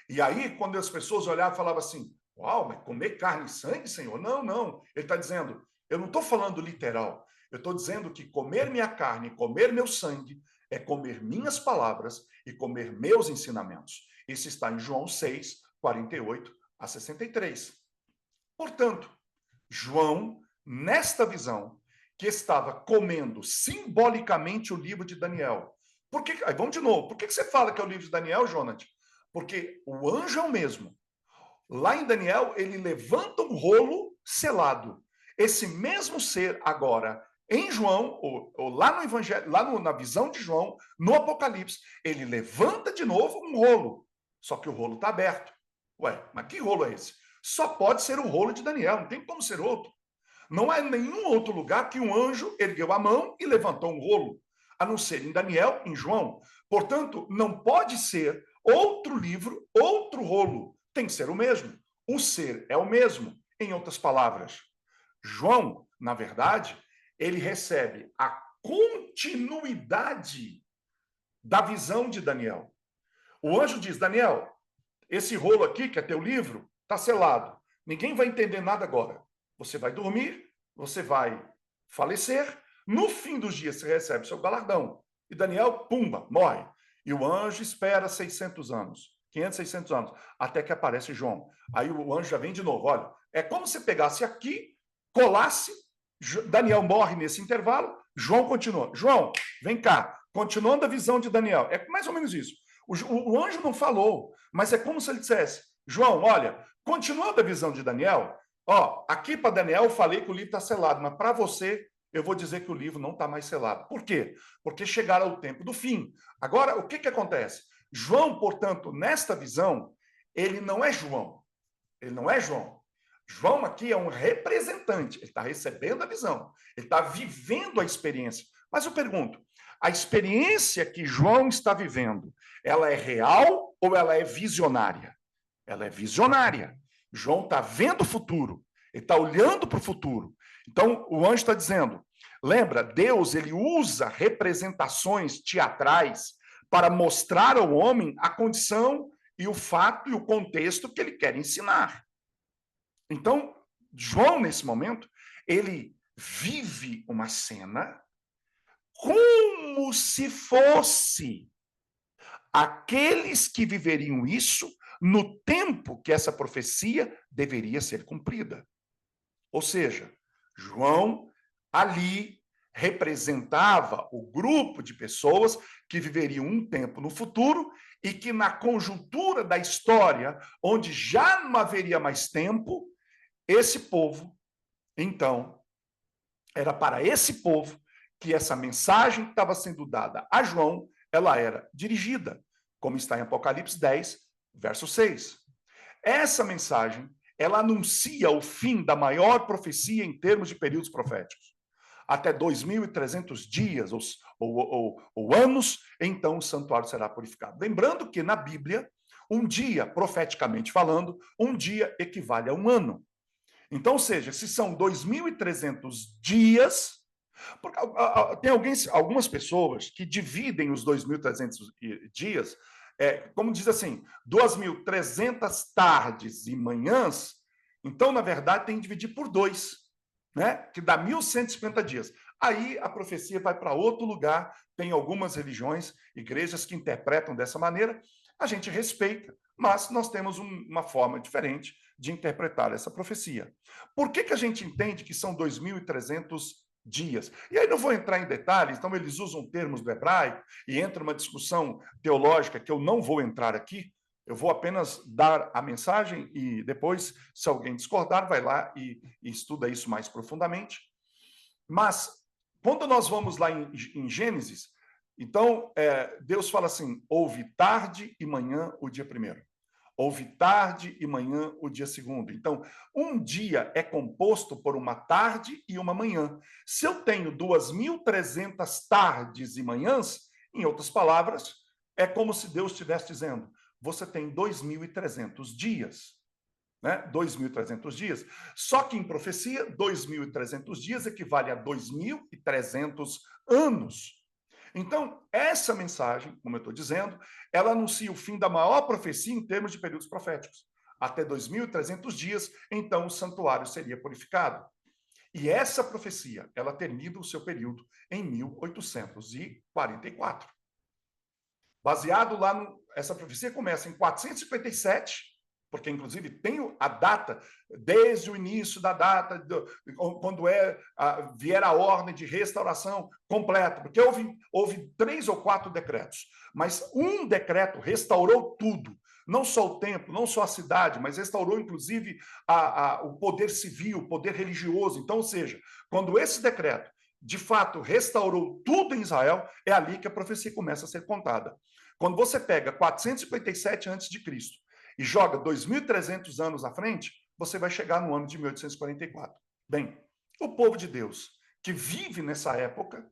E aí, quando as pessoas olhavam, falavam assim: uau, mas comer carne e sangue, Senhor? Não, não. Ele está dizendo, eu não estou falando literal. Eu estou dizendo que comer minha carne e comer meu sangue é comer minhas palavras e comer meus ensinamentos. Isso está em João 6, 48 a 63. Portanto, João, nesta visão, que estava comendo simbolicamente o livro de Daniel. Vamos de novo. Por que você fala que é o livro de Daniel, Jonathan? Porque o anjo é o mesmo, Lá em Daniel, ele levanta um rolo selado. Esse mesmo ser agora, em João, ou lá no Evangelho, lá na visão de João, no Apocalipse, ele levanta de novo um rolo. Só que o rolo está aberto. Ué, mas que rolo é esse? Só pode ser o rolo de Daniel, não tem como ser outro. Não há nenhum outro lugar que um anjo ergueu a mão e levantou um rolo, a não ser em Daniel, em João. Portanto, não pode ser outro livro, outro rolo. Tem que ser o mesmo. O ser é o mesmo. Em outras palavras, João, na verdade, ele recebe a continuidade da visão de Daniel. O anjo diz: Daniel, esse rolo aqui, que é teu livro, está selado. Ninguém vai entender nada agora. Você vai dormir, você vai falecer. No fim dos dias, você recebe seu galardão. E Daniel, pumba, morre. E o anjo espera 600 anos, 500, 600 anos, até que aparece João. Aí o anjo já vem de novo. Olha, é como se pegasse aqui, colasse, Daniel morre nesse intervalo, João continua. João, vem cá, continuando a visão de Daniel. É mais ou menos isso. O anjo não falou, mas é como se ele dissesse: João, olha, continuando a visão de Daniel, ó, aqui para Daniel eu falei que o livro está selado, mas para você eu vou dizer que o livro não está mais selado. Por quê? Porque chegará o tempo do fim. Agora, o que, que acontece? João, portanto, nesta visão, ele não é João. Ele não é João. João aqui é um representante. Ele está recebendo a visão. Ele está vivendo a experiência. Mas eu pergunto, a experiência que João está vivendo, ela é real ou ela é visionária? Ela é visionária. João está vendo o futuro. Ele está olhando para o futuro. Então, o anjo está dizendo, lembra, Deus ele usa representações teatrais para mostrar ao homem a condição e o fato e o contexto que ele quer ensinar. Então, João, nesse momento, ele vive uma cena como se fosse aqueles que viveriam isso no tempo que essa profecia deveria ser cumprida. Ou seja, João ali representava o grupo de pessoas que viveriam um tempo no futuro e que na conjuntura da história, onde já não haveria mais tempo, esse povo, então, era para esse povo que essa mensagem que estava sendo dada a João, ela era dirigida, como está em Apocalipse 10, verso 6. Essa mensagem, ela anuncia o fim da maior profecia em termos de períodos proféticos. Até 2.300 dias ou anos, então o santuário será purificado. Lembrando que na Bíblia, um dia, profeticamente falando, um dia equivale a um ano. Então, ou seja, se são 2.300 dias, porque tem algumas pessoas que dividem os 2.300 dias, como diz assim, 2.300 tardes e manhãs, então, na verdade, tem que dividir por 2, né? Que dá 1.150 dias. Aí a profecia vai para outro lugar, tem algumas religiões, igrejas que interpretam dessa maneira, a gente respeita, mas nós temos uma forma diferente de interpretar essa profecia. Por que, que a gente entende que são 2.300 dias? E aí não vou entrar em detalhes, então eles usam termos do hebraico e entra uma discussão teológica que eu não vou entrar aqui, eu vou apenas dar a mensagem e depois, se alguém discordar, vai lá e estuda isso mais profundamente. Mas, quando nós vamos lá em Gênesis, então, Deus fala assim, houve tarde e manhã o dia primeiro. Houve tarde e manhã o dia segundo. Então, um dia é composto por uma tarde e uma manhã. Se eu tenho 2.300 tardes e manhãs, em outras palavras, é como se Deus estivesse dizendo, você tem 2.300 dias. Né? 2.300 dias. Só que em profecia, 2.300 dias equivale a 2.300 anos. Então, essa mensagem, como eu estou dizendo, ela anuncia o fim da maior profecia em termos de períodos proféticos. Até 2.300 dias, então o santuário seria purificado. E essa profecia, ela termina o seu período em 1844. Baseado lá essa profecia começa em 457 porque inclusive tem a data, desde o início da data, quando vier a ordem de restauração completa, porque houve 3 ou 4 decretos, mas um decreto restaurou tudo, não só o templo, não só a cidade, mas restaurou inclusive o poder civil, o poder religioso. Então, ou seja, quando esse decreto de fato restaurou tudo em Israel, é ali que a profecia começa a ser contada. Quando você pega 457 a.C. e joga 2.300 anos à frente, você vai chegar no ano de 1844. Bem, o povo de Deus, que vive nessa época,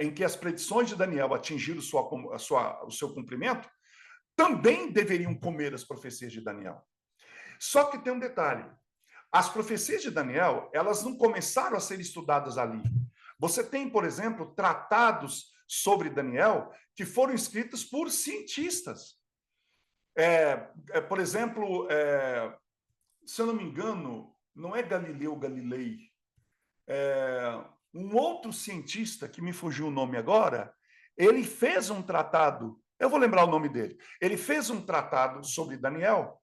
em que as predições de Daniel atingiram o seu cumprimento, também deveriam comer as profecias de Daniel. Só que tem um detalhe. As profecias de Daniel, elas não começaram a ser estudadas ali. Você tem, por exemplo, tratados sobre Daniel que foram escritos por cientistas. Por exemplo, se eu não me engano, não é Galileu Galilei, um outro cientista, que me fugiu o nome agora, ele fez um tratado, eu vou lembrar o nome dele, ele fez um tratado sobre Daniel,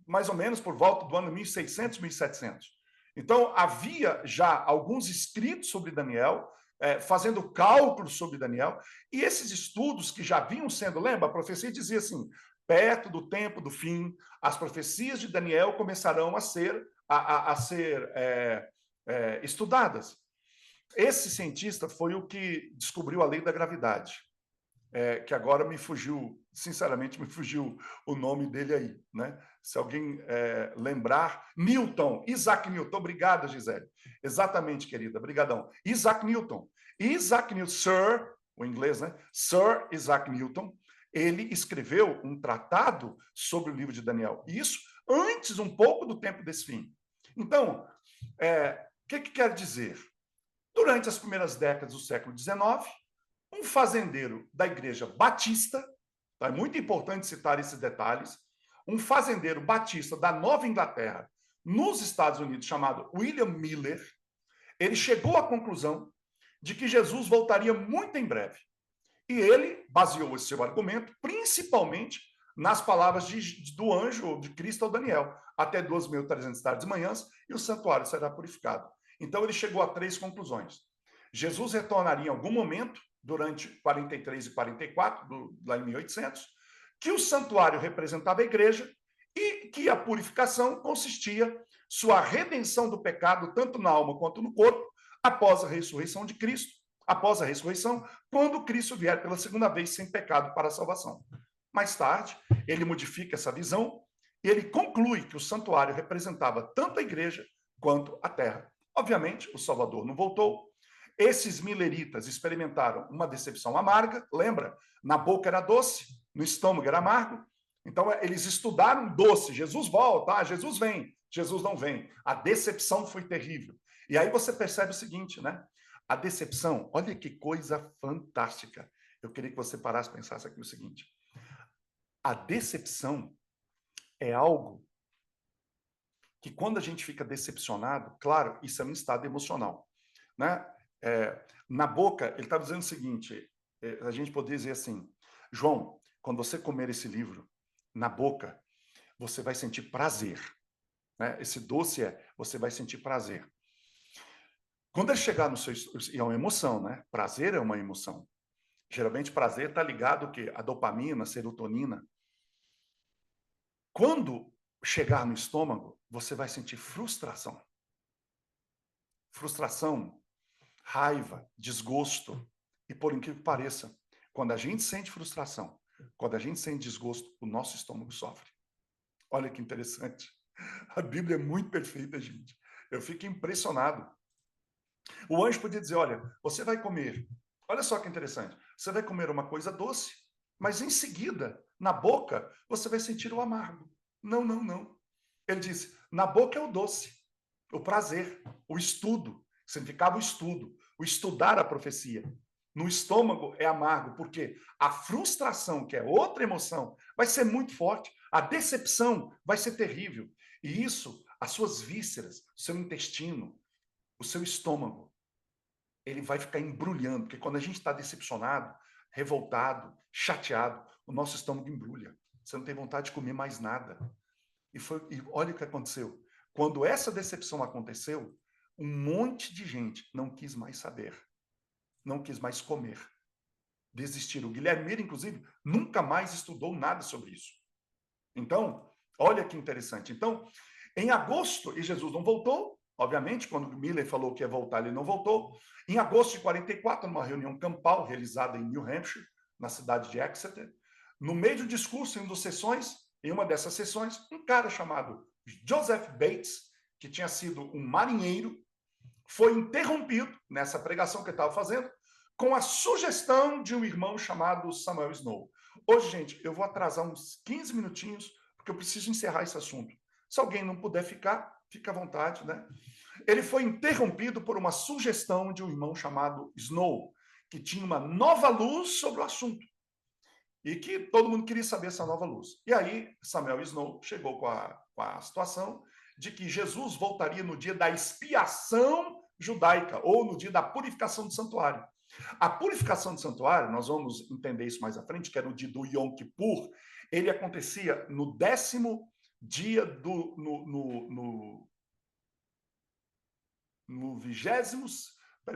mais ou menos por volta do ano 1600, 1700. Então, havia já alguns escritos sobre Daniel, fazendo cálculos sobre Daniel, e esses estudos que já vinham sendo, lembra, a profecia dizia assim, perto do tempo do fim, as profecias de Daniel começarão a ser estudadas. Esse cientista foi o que descobriu a lei da gravidade, que agora me fugiu, sinceramente, me fugiu o nome dele aí, né? Se alguém lembrar, Newton, Isaac Newton, obrigado, Gisele. Exatamente, querida, brigadão. Isaac Newton, Sir, o inglês, né? Sir Isaac Newton, ele escreveu um tratado sobre o livro de Daniel. Isso antes um pouco do tempo desse fim. Então, o que quer dizer? Durante as primeiras décadas do século XIX, um fazendeiro da Igreja Batista, tá? É muito importante citar esses detalhes, um fazendeiro batista da Nova Inglaterra, nos Estados Unidos, chamado William Miller, ele chegou à conclusão de que Jesus voltaria muito em breve. E ele baseou esse seu argumento principalmente nas palavras do anjo de Cristo ao Daniel, até 2.300 tardes e manhãs, e o santuário será purificado. Então ele chegou a 3 conclusões. Jesus retornaria em algum momento, durante 43 e 44, lá em 1800, que o santuário representava a igreja e que a purificação consistia sua redenção do pecado, tanto na alma quanto no corpo, após a ressurreição de Cristo, após a ressurreição, quando Cristo vier pela segunda vez sem pecado para a salvação. Mais tarde, ele modifica essa visão e ele conclui que o santuário representava tanto a igreja quanto a terra. Obviamente, o Salvador não voltou. Esses mileritas experimentaram uma decepção amarga, lembra? Na boca era doce, no estômago era amargo. Então, eles estudaram doce. Jesus volta, Jesus vem. Jesus não vem. A decepção foi terrível. E aí você percebe o seguinte, né? A decepção, olha que coisa fantástica. Eu queria que você parasse e pensasse aqui o seguinte. A decepção é algo que quando a gente fica decepcionado, claro, isso é um estado emocional, né? Na boca, ele está dizendo o seguinte, a gente poderia dizer assim, João, quando você comer esse livro, na boca, você vai sentir prazer, né? Esse doce você vai sentir prazer. Quando ele chegar no seu... E é uma emoção, né? Prazer é uma emoção. Geralmente, prazer está ligado ao quê? A dopamina, a serotonina. Quando chegar no estômago, você vai sentir frustração. Frustração, raiva, desgosto. E por incrível que pareça, quando a gente sente frustração, quando a gente sente desgosto, o nosso estômago sofre. Olha que interessante. A Bíblia é muito perfeita, gente. Eu fico impressionado. O anjo podia dizer, olha, você vai comer. Olha só que interessante. Você vai comer uma coisa doce, mas em seguida, na boca, você vai sentir o amargo. Não, não, não. Ele disse, na boca é o doce, o prazer, o estudo. Significava o estudar a profecia. No estômago é amargo, porque a frustração, que é outra emoção, vai ser muito forte. A decepção vai ser terrível. E isso, as suas vísceras, o seu intestino, o seu estômago, ele vai ficar embrulhando, porque quando a gente está decepcionado, revoltado, chateado, o nosso estômago embrulha. Você não tem vontade de comer mais nada. E olha o que aconteceu. Quando essa decepção aconteceu, um monte de gente não quis mais saber, não quis mais comer, desistiram. O Guilherme Miller, inclusive, nunca mais estudou nada sobre isso. Então, olha que interessante. Então, em agosto, e Jesus não voltou, obviamente, quando Miller falou que ia voltar, ele não voltou. Em agosto de 44, numa reunião campal realizada em New Hampshire, na cidade de Exeter, no meio do discurso, em uma dessas sessões, um cara chamado Joseph Bates, que tinha sido um marinheiro, foi interrompido nessa pregação que ele estava fazendo com a sugestão de um irmão chamado Samuel Snow. Hoje, gente, eu vou atrasar uns 15 minutinhos, porque eu preciso encerrar esse assunto. Se alguém não puder ficar, fica à vontade, né? Ele foi interrompido por uma sugestão de um irmão chamado Snow, que tinha uma nova luz sobre o assunto. E que todo mundo queria saber essa nova luz. E aí, Samuel Snow chegou com a situação de que Jesus voltaria no dia da expiação judaica, ou no dia da purificação do santuário. A purificação do santuário, nós vamos entender isso mais à frente, que é no dia do Yom Kippur, ele acontecia no 10º dia no 20º,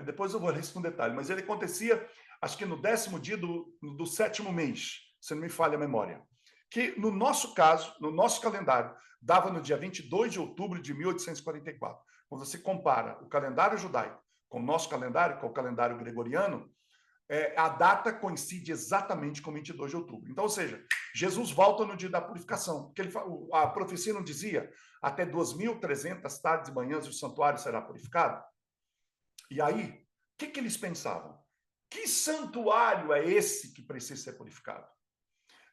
depois eu vou ler isso com detalhe, mas ele acontecia, acho que no 10º dia do 7º mês, se não me falha a memória, que no nosso caso, no nosso calendário, dava no dia 22 de outubro de 1844. Quando você compara o calendário judaico com o nosso calendário, com o calendário gregoriano, a data coincide exatamente com 22 de outubro. Então, ou seja, Jesus volta no dia da purificação, porque a profecia não dizia até 2.300 tardes e manhãs o santuário será purificado? E aí, o que eles pensavam? Que santuário é esse que precisa ser purificado?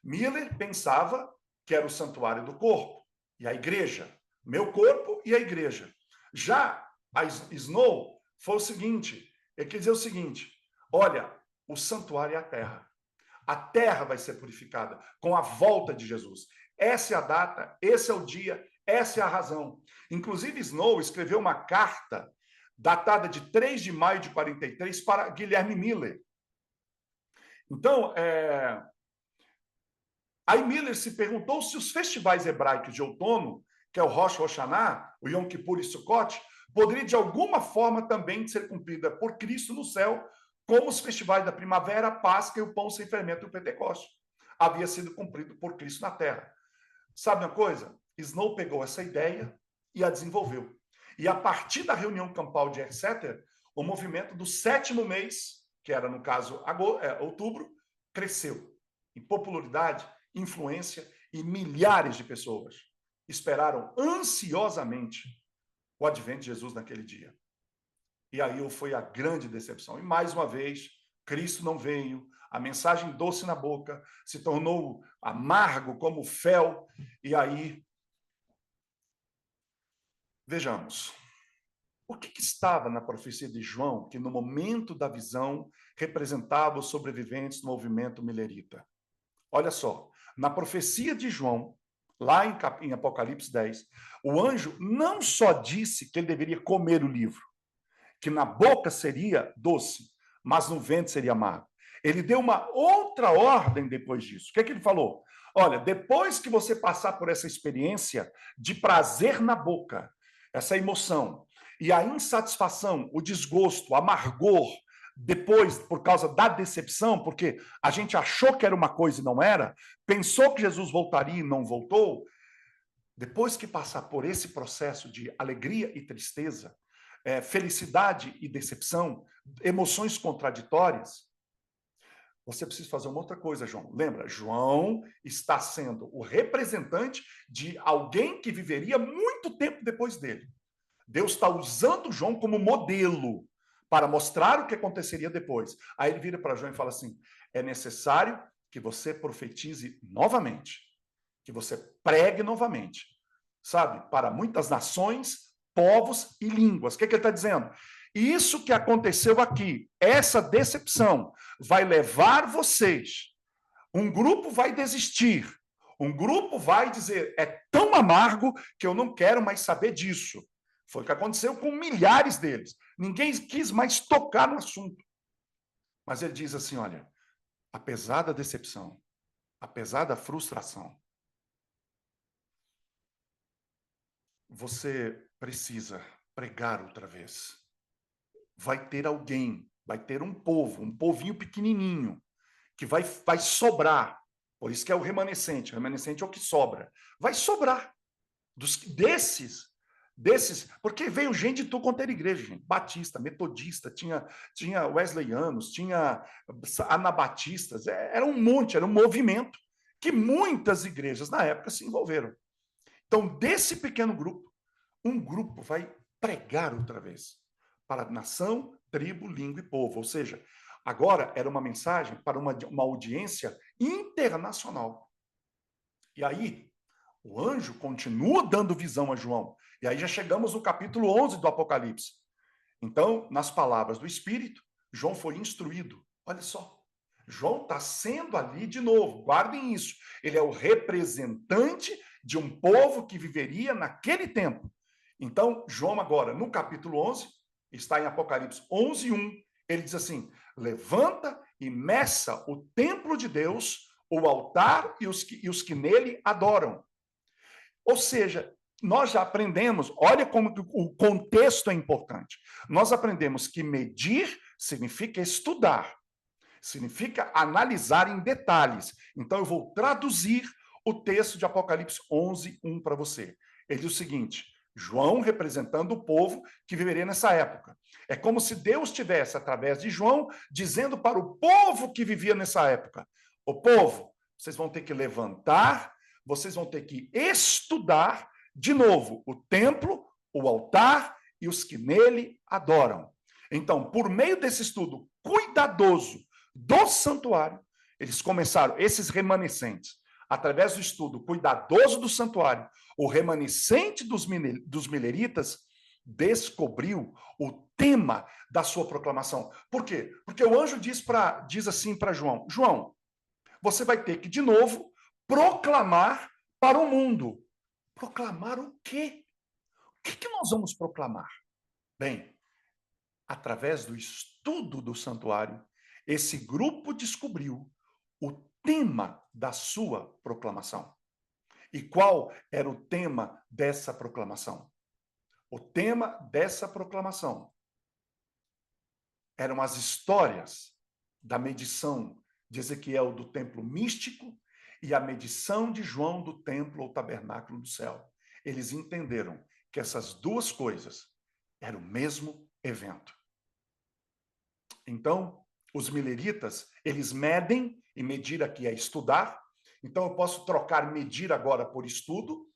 Miller pensava que era o santuário do corpo e a igreja, meu corpo e a igreja. Já a Snow foi o seguinte, ele quer dizer o seguinte, olha, o santuário é a terra. A terra vai ser purificada com a volta de Jesus. Essa é a data, esse é o dia, essa é a razão. Inclusive, Snow escreveu uma carta datada de 3 de maio de 43 para Guilherme Miller. Então, aí Miller se perguntou se os festivais hebraicos de outono, que é o Rosh Hashanah, o Yom Kippur e Sukkot, poderia de alguma forma também ser cumprida por Cristo no céu, como os festivais da primavera, a Páscoa e o pão sem fermento e o Pentecoste. Havia sido cumprido por Cristo na terra. Sabe uma coisa? Snow pegou essa ideia e a desenvolveu. E a partir da reunião campal de Exeter, o movimento do 7º mês, que era no caso outubro, cresceu em popularidade, influência, e milhares de pessoas esperaram ansiosamente o advento de Jesus naquele dia. E aí foi a grande decepção. E mais uma vez, Cristo não veio, a mensagem doce na boca se tornou amargo como fel, e aí vejamos. O que estava na profecia de João que no momento da visão representava os sobreviventes do movimento milerita? Olha só, na profecia de João, lá em Apocalipse 10, o anjo não só disse que ele deveria comer o livro, que na boca seria doce, mas no ventre seria amargo. Ele deu uma outra ordem depois disso. O que é que ele falou? Olha, depois que você passar por essa experiência de prazer na boca, essa emoção, e a insatisfação, o desgosto, o amargor, depois, por causa da decepção, porque a gente achou que era uma coisa e não era, pensou que Jesus voltaria e não voltou, depois que passar por esse processo de alegria e tristeza, felicidade e decepção, emoções contraditórias, você precisa fazer uma outra coisa, João. Lembra, João está sendo o representante de alguém que viveria muito tempo depois dele. Deus está usando João como modelo para mostrar o que aconteceria depois. Aí ele vira para João e fala assim, é necessário que você profetize novamente, que você pregue novamente, sabe? Para muitas nações, povos e línguas. O que ele está dizendo? Isso que aconteceu aqui, essa decepção, vai levar vocês. Um grupo vai desistir. Um grupo vai dizer, é tão amargo que eu não quero mais saber disso. Foi o que aconteceu com milhares deles. Ninguém quis mais tocar no assunto. Mas ele diz assim, olha, apesar da decepção, apesar da frustração, você precisa pregar outra vez. Vai ter alguém, vai ter um povo, um povinho pequenininho, que vai sobrar. Por isso que é o remanescente. O remanescente é o que sobra. Vai sobrar desses, porque veio gente de tudo quanto era igreja, gente. Batista, metodista, tinha wesleyanos, tinha anabatistas, era um monte, era um movimento que muitas igrejas na época se envolveram. Então, desse pequeno grupo, um grupo vai pregar outra vez para nação, tribo, língua e povo. Ou seja, agora era uma mensagem para uma audiência internacional. E aí, o anjo continua dando visão a João. E aí já chegamos no capítulo 11 do Apocalipse. Então, nas palavras do Espírito, João foi instruído. Olha só. João está sendo ali de novo, guardem isso. Ele é o representante de um povo que viveria naquele tempo. Então, João agora, no capítulo 11, está em Apocalipse 11, 1, ele diz assim, levanta e meça o templo de Deus, o altar e os que nele adoram. Ou seja, nós já aprendemos, olha como o contexto é importante. Nós aprendemos que medir significa estudar, significa analisar em detalhes. Então, eu vou traduzir o texto de Apocalipse 11, 1 para você. Ele diz o seguinte, João representando o povo que viveria nessa época. É como se Deus tivesse, através de João, dizendo para o povo que vivia nessa época, o povo, vocês vão ter que levantar, vocês vão ter que estudar de novo o templo, o altar e os que nele adoram. Então, por meio desse estudo cuidadoso do santuário, eles começaram, esses remanescentes, através do estudo cuidadoso do santuário, o remanescente dos mileritas descobriu o tema da sua proclamação. Por quê? Porque o anjo diz assim para João, João, você vai ter que, de novo, proclamar para o mundo. Proclamar o quê? O que nós vamos proclamar? Bem, através do estudo do santuário, esse grupo descobriu o tema da sua proclamação. E qual era o tema dessa proclamação? O tema dessa proclamação eram as histórias da medição de Ezequiel do templo místico e a medição de João do templo ou tabernáculo do céu. Eles entenderam que essas duas coisas eram o mesmo evento. Então, os mileritas, eles medem, e medir aqui é estudar. Então, eu posso trocar medir agora por estudo.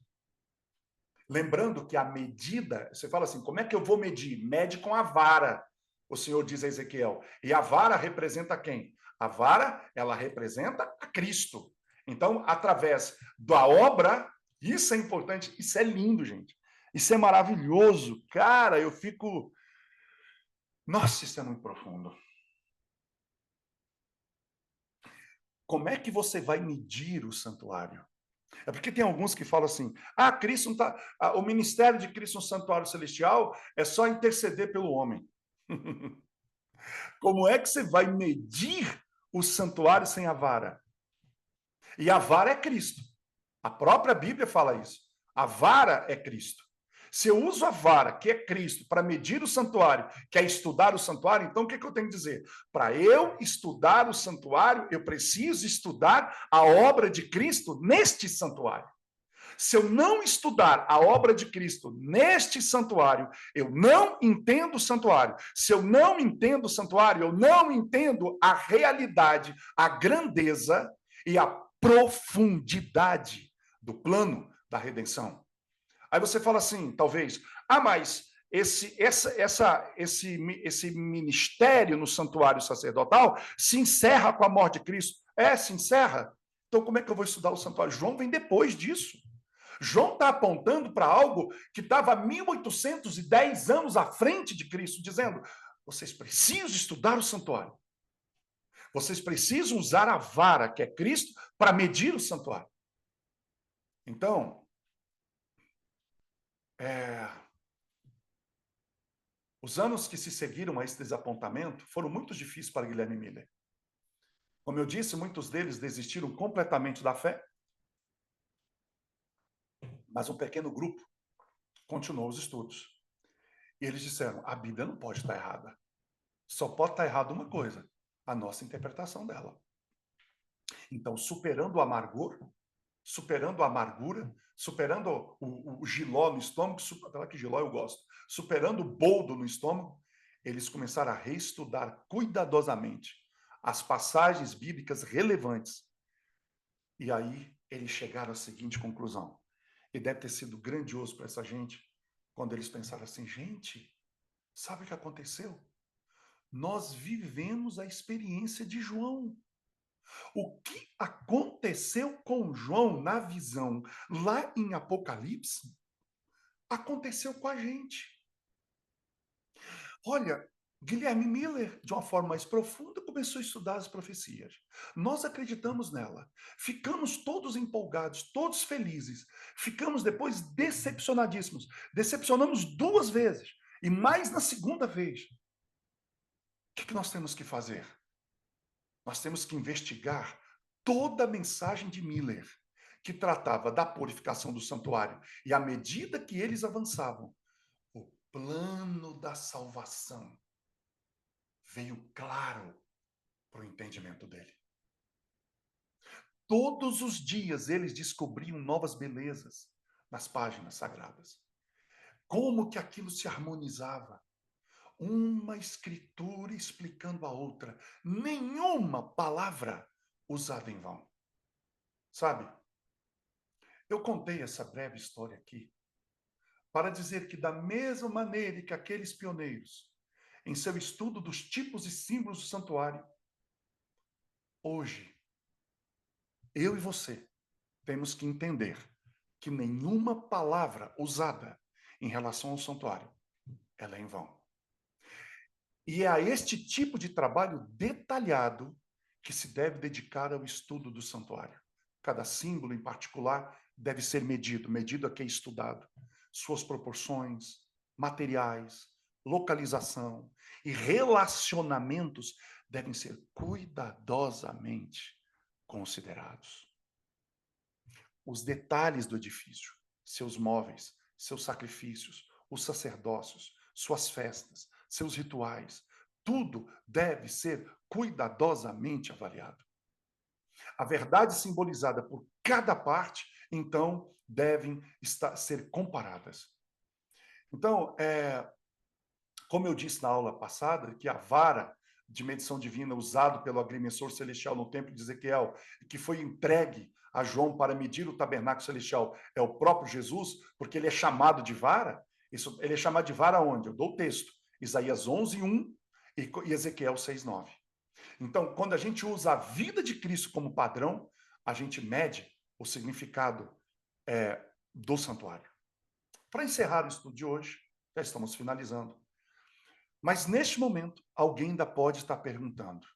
Lembrando que a medida, você fala assim, como é que eu vou medir? Mede com a vara, o Senhor diz a Ezequiel. E a vara representa quem? A vara, ela representa a Cristo. Então, através da obra, isso é importante, isso é lindo, gente. Isso é maravilhoso. Cara, eu fico... Nossa, isso é muito profundo. Como é que você vai medir o santuário? É porque tem alguns que falam assim: Cristo não tá, o ministério de Cristo no santuário celestial é só interceder pelo homem. Como é que você vai medir o santuário sem a vara? E a vara é Cristo. A própria Bíblia fala isso. A vara é Cristo. Se eu uso a vara, que é Cristo, para medir o santuário, que é estudar o santuário, então o que eu tenho que dizer? Para eu estudar o santuário, eu preciso estudar a obra de Cristo neste santuário. Se eu não estudar a obra de Cristo neste santuário, eu não entendo o santuário. Se eu não entendo o santuário, eu não entendo a realidade, a grandeza e a profundidade do plano da redenção. Aí você fala assim, talvez, mas esse ministério no santuário sacerdotal se encerra com a morte de Cristo. Se encerra. Então, como é que eu vou estudar o santuário? João vem depois disso. João está apontando para algo que estava 1810 anos à frente de Cristo, dizendo: vocês precisam estudar o santuário. Vocês precisam usar a vara, que é Cristo, para medir o santuário. Então, os anos que se seguiram a esse desapontamento foram muito difíceis para Guilherme Miller. Como eu disse, muitos deles desistiram completamente da fé, mas um pequeno grupo continuou os estudos. E eles disseram, a Bíblia não pode estar errada. Só pode estar errada uma coisa, a nossa interpretação dela. Então, superando o amargor, superando a amargura, superando o giló no estômago, apesar que giló eu gosto, superando o boldo no estômago, eles começaram a reestudar cuidadosamente as passagens bíblicas relevantes. E aí eles chegaram à seguinte conclusão. E deve ter sido grandioso para essa gente, quando eles pensaram assim, gente, sabe o que aconteceu? Nós vivemos a experiência de João. O que aconteceu com João na visão lá em Apocalipse, aconteceu com a gente. Olha, Guilherme Miller, de uma forma mais profunda, começou a estudar as profecias. Nós acreditamos nela. Ficamos todos empolgados, todos felizes. Ficamos depois decepcionadíssimos. Decepcionamos 2 vezes. E mais na segunda vez. O que nós temos que fazer? Nós temos que investigar toda a mensagem de Miller, que tratava da purificação do santuário. E à medida que eles avançavam, o plano da salvação veio claro para o entendimento dele. Todos os dias eles descobriam novas belezas nas páginas sagradas. Como que aquilo se harmonizava. Uma escritura explicando a outra. Nenhuma palavra usada em vão. Sabe? Eu contei essa breve história aqui para dizer que, da mesma maneira que aqueles pioneiros, em seu estudo dos tipos e símbolos do santuário, hoje, eu e você temos que entender que nenhuma palavra usada em relação ao santuário, ela é em vão. E é a este tipo de trabalho detalhado que se deve dedicar ao estudo do santuário. Cada símbolo em particular deve ser medido aqui é estudado. Suas proporções, materiais, localização e relacionamentos devem ser cuidadosamente considerados. Os detalhes do edifício, seus móveis, seus sacrifícios, os sacerdócios, suas festas, seus rituais, tudo deve ser cuidadosamente avaliado. A verdade simbolizada por cada parte, então, devem ser comparadas. Então, como eu disse na aula passada, que a vara de medição divina usado pelo agrimensor celestial no templo de Ezequiel, que foi entregue a João para medir o tabernáculo celestial, é o próprio Jesus, porque ele é chamado de vara. Ele é chamado de vara onde? Eu dou o texto. Isaías 11:1 e Ezequiel 6:9. Então, quando a gente usa a vida de Cristo como padrão, a gente mede o significado do santuário. Para encerrar o estudo de hoje, já estamos finalizando. Mas neste momento, alguém ainda pode estar perguntando: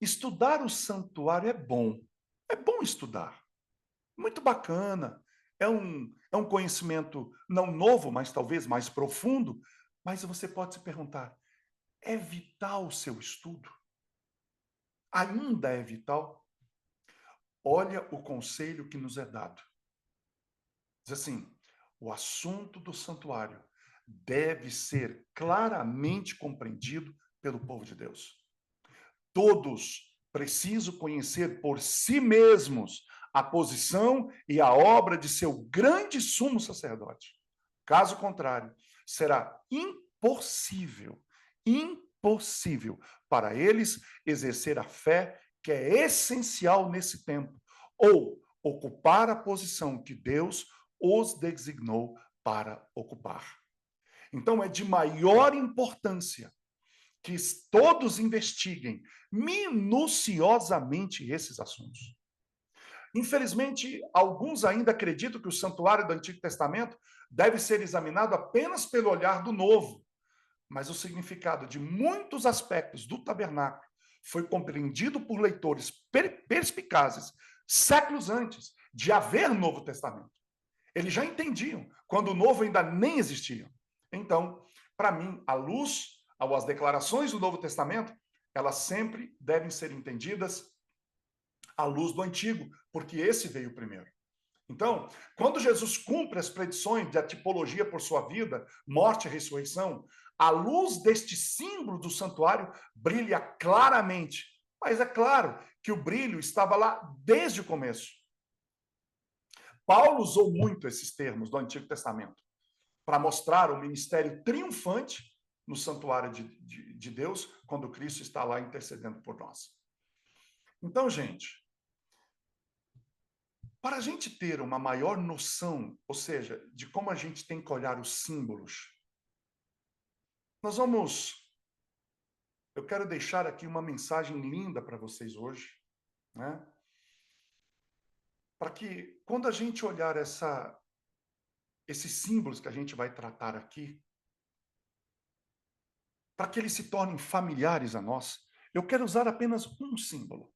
estudar o santuário é bom. É bom estudar. Muito bacana. É um conhecimento não novo, mas talvez mais profundo. Mas você pode se perguntar: é vital o seu estudo? Ainda é vital? Olha o conselho que nos é dado. Diz assim: o assunto do santuário deve ser claramente compreendido pelo povo de Deus. Todos precisam conhecer por si mesmos a posição e a obra de seu grande sumo sacerdote. Caso contrário, será impossível para eles exercer a fé que é essencial nesse tempo, ou ocupar a posição que Deus os designou para ocupar. Então, é de maior importância que todos investiguem minuciosamente esses assuntos. Infelizmente, alguns ainda acreditam que o santuário do Antigo Testamento deve ser examinado apenas pelo olhar do Novo, mas o significado de muitos aspectos do tabernáculo foi compreendido por leitores perspicazes séculos antes de haver Novo Testamento. Eles já entendiam, quando o Novo ainda nem existia. Então, para mim, a luz, as declarações do Novo Testamento, elas sempre devem ser entendidas à luz do Antigo, porque esse veio primeiro. Então, quando Jesus cumpre as predições da tipologia por sua vida, morte e ressurreição, a luz deste símbolo do santuário brilha claramente. Mas é claro que o brilho estava lá desde o começo. Paulo usou muito esses termos do Antigo Testamento para mostrar o ministério triunfante no santuário de Deus, quando Cristo está lá intercedendo por nós. Então, gente, para a gente ter uma maior noção, ou seja, de como a gente tem que olhar os símbolos, eu quero deixar aqui uma mensagem linda para vocês hoje, né? Para que quando a gente olhar esses símbolos que a gente vai tratar aqui, para que eles se tornem familiares a nós, eu quero usar apenas um símbolo,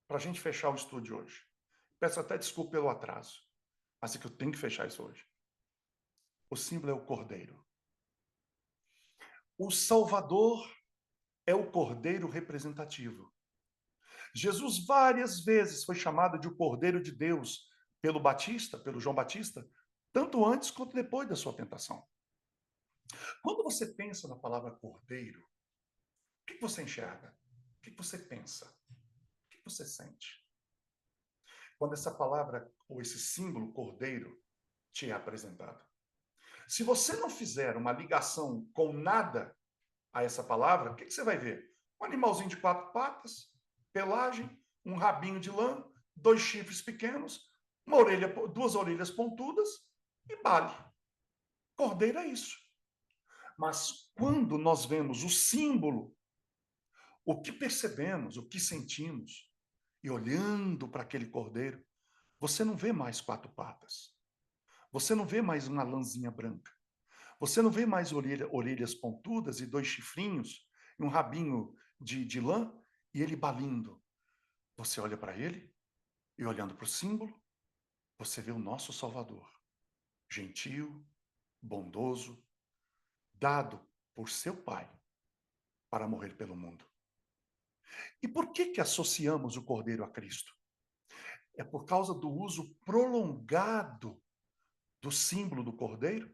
para a gente fechar o estudo de hoje. Peço até desculpa pelo atraso, mas é que eu tenho que fechar isso hoje. O símbolo é o cordeiro. O Salvador é o cordeiro representativo. Jesus várias vezes foi chamado de o Cordeiro de Deus pelo João Batista, tanto antes quanto depois da sua tentação. Quando você pensa na palavra cordeiro, o que você enxerga? O que você pensa? O que você sente? Quando essa palavra ou esse símbolo cordeiro te é apresentado. Se você não fizer uma ligação com nada a essa palavra, o que você vai ver? Um animalzinho de 4 patas, pelagem, um rabinho de lã, 2 chifres pequenos, duas orelhas pontudas e bale. Cordeiro é isso. Mas quando nós vemos o símbolo, o que percebemos, o que sentimos, e olhando para aquele cordeiro, você não vê mais 4 patas. Você não vê mais uma lãzinha branca. Você não vê mais orelhas pontudas e 2 chifrinhos e um rabinho de lã e ele balindo. Você olha para ele e olhando para o símbolo, você vê o nosso Salvador, gentil, bondoso, dado por seu Pai para morrer pelo mundo. E por que associamos o Cordeiro a Cristo? É por causa do uso prolongado do símbolo do Cordeiro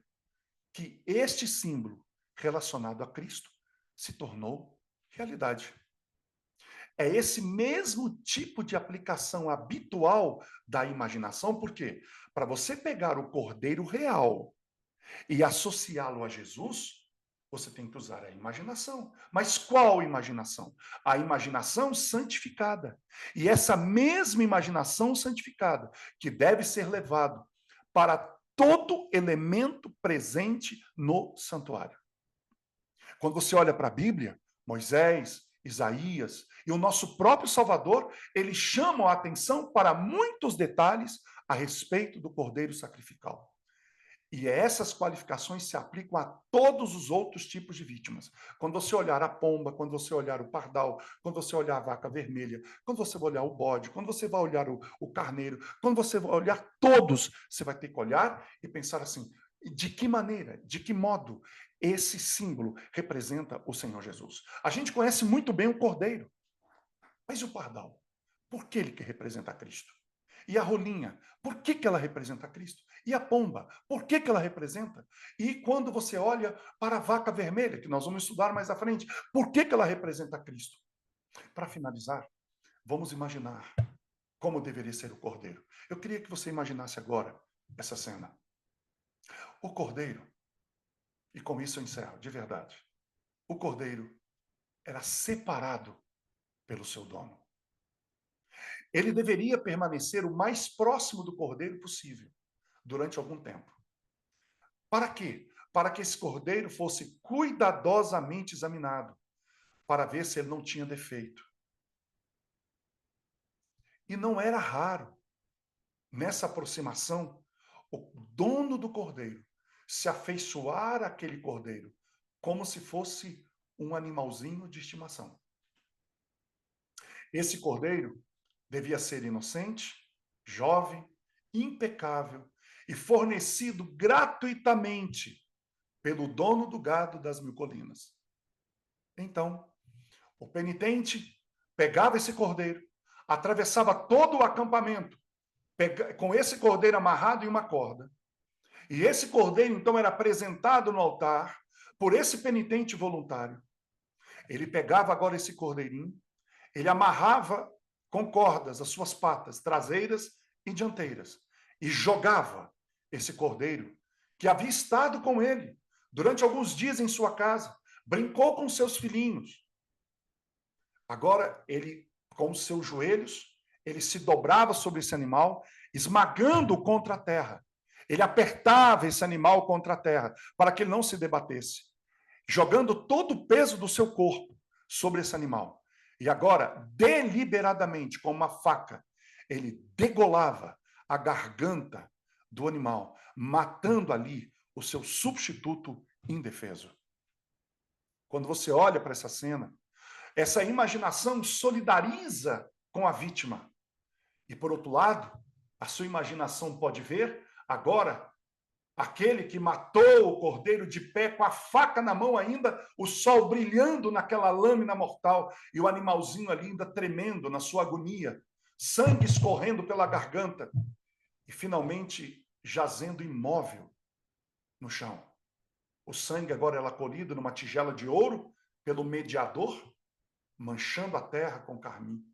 que este símbolo relacionado a Cristo se tornou realidade. É esse mesmo tipo de aplicação habitual da imaginação, por quê? Para você pegar o Cordeiro real e associá-lo a Jesus, você tem que usar a imaginação. Mas qual imaginação? A imaginação santificada. E essa mesma imaginação santificada, que deve ser levado para todo elemento presente no santuário. Quando você olha para a Bíblia, Moisés, Isaías e o nosso próprio Salvador, eles chamam a atenção para muitos detalhes a respeito do cordeiro sacrificial. E essas qualificações se aplicam a todos os outros tipos de vítimas. Quando você olhar a pomba, quando você olhar o pardal, quando você olhar a vaca vermelha, quando você vai olhar o bode, quando você vai olhar o carneiro, quando você vai olhar todos, você vai ter que olhar e pensar assim, de que maneira, de que modo esse símbolo representa o Senhor Jesus? A gente conhece muito bem o cordeiro, mas e o pardal? Por que ele que representa Cristo? E a rolinha, por que ela representa Cristo? E a pomba, por que ela representa? E quando você olha para a vaca vermelha, que nós vamos estudar mais à frente, por que ela representa Cristo? Para finalizar, vamos imaginar como deveria ser o cordeiro. Eu queria que você imaginasse agora essa cena. O cordeiro, e com isso eu encerro, de verdade, o cordeiro era separado pelo seu dono. Ele deveria permanecer o mais próximo do cordeiro possível durante algum tempo. Para quê? Para que esse cordeiro fosse cuidadosamente examinado, para ver se ele não tinha defeito. E não era raro, nessa aproximação, o dono do cordeiro se afeiçoar àquele cordeiro, como se fosse um animalzinho de estimação. Esse cordeiro devia ser inocente, jovem, impecável e fornecido gratuitamente pelo dono do gado das 1000 colinas. Então, o penitente pegava esse cordeiro, atravessava todo o acampamento com esse cordeiro amarrado em uma corda. E esse cordeiro, então, era apresentado no altar por esse penitente voluntário. Ele pegava agora esse cordeirinho, ele amarrava com cordas as suas patas traseiras e dianteiras e jogava esse cordeiro, que havia estado com ele durante alguns dias em sua casa, brincou com seus filhinhos. Agora, ele, com os seus joelhos, ele se dobrava sobre esse animal, esmagando-o contra a terra. Ele apertava esse animal contra a terra, para que ele não se debatesse, jogando todo o peso do seu corpo sobre esse animal. E agora, deliberadamente, com uma faca, ele degolava a garganta do animal, matando ali o seu substituto indefeso. Quando você olha para essa cena, essa imaginação solidariza com a vítima. E, por outro lado, a sua imaginação pode ver agora aquele que matou o cordeiro de pé, com a faca na mão ainda, o sol brilhando naquela lâmina mortal e o animalzinho ali ainda tremendo na sua agonia, sangue escorrendo pela garganta e finalmente jazendo imóvel no chão. O sangue agora era colhido numa tigela de ouro pelo mediador, manchando a terra com carmim.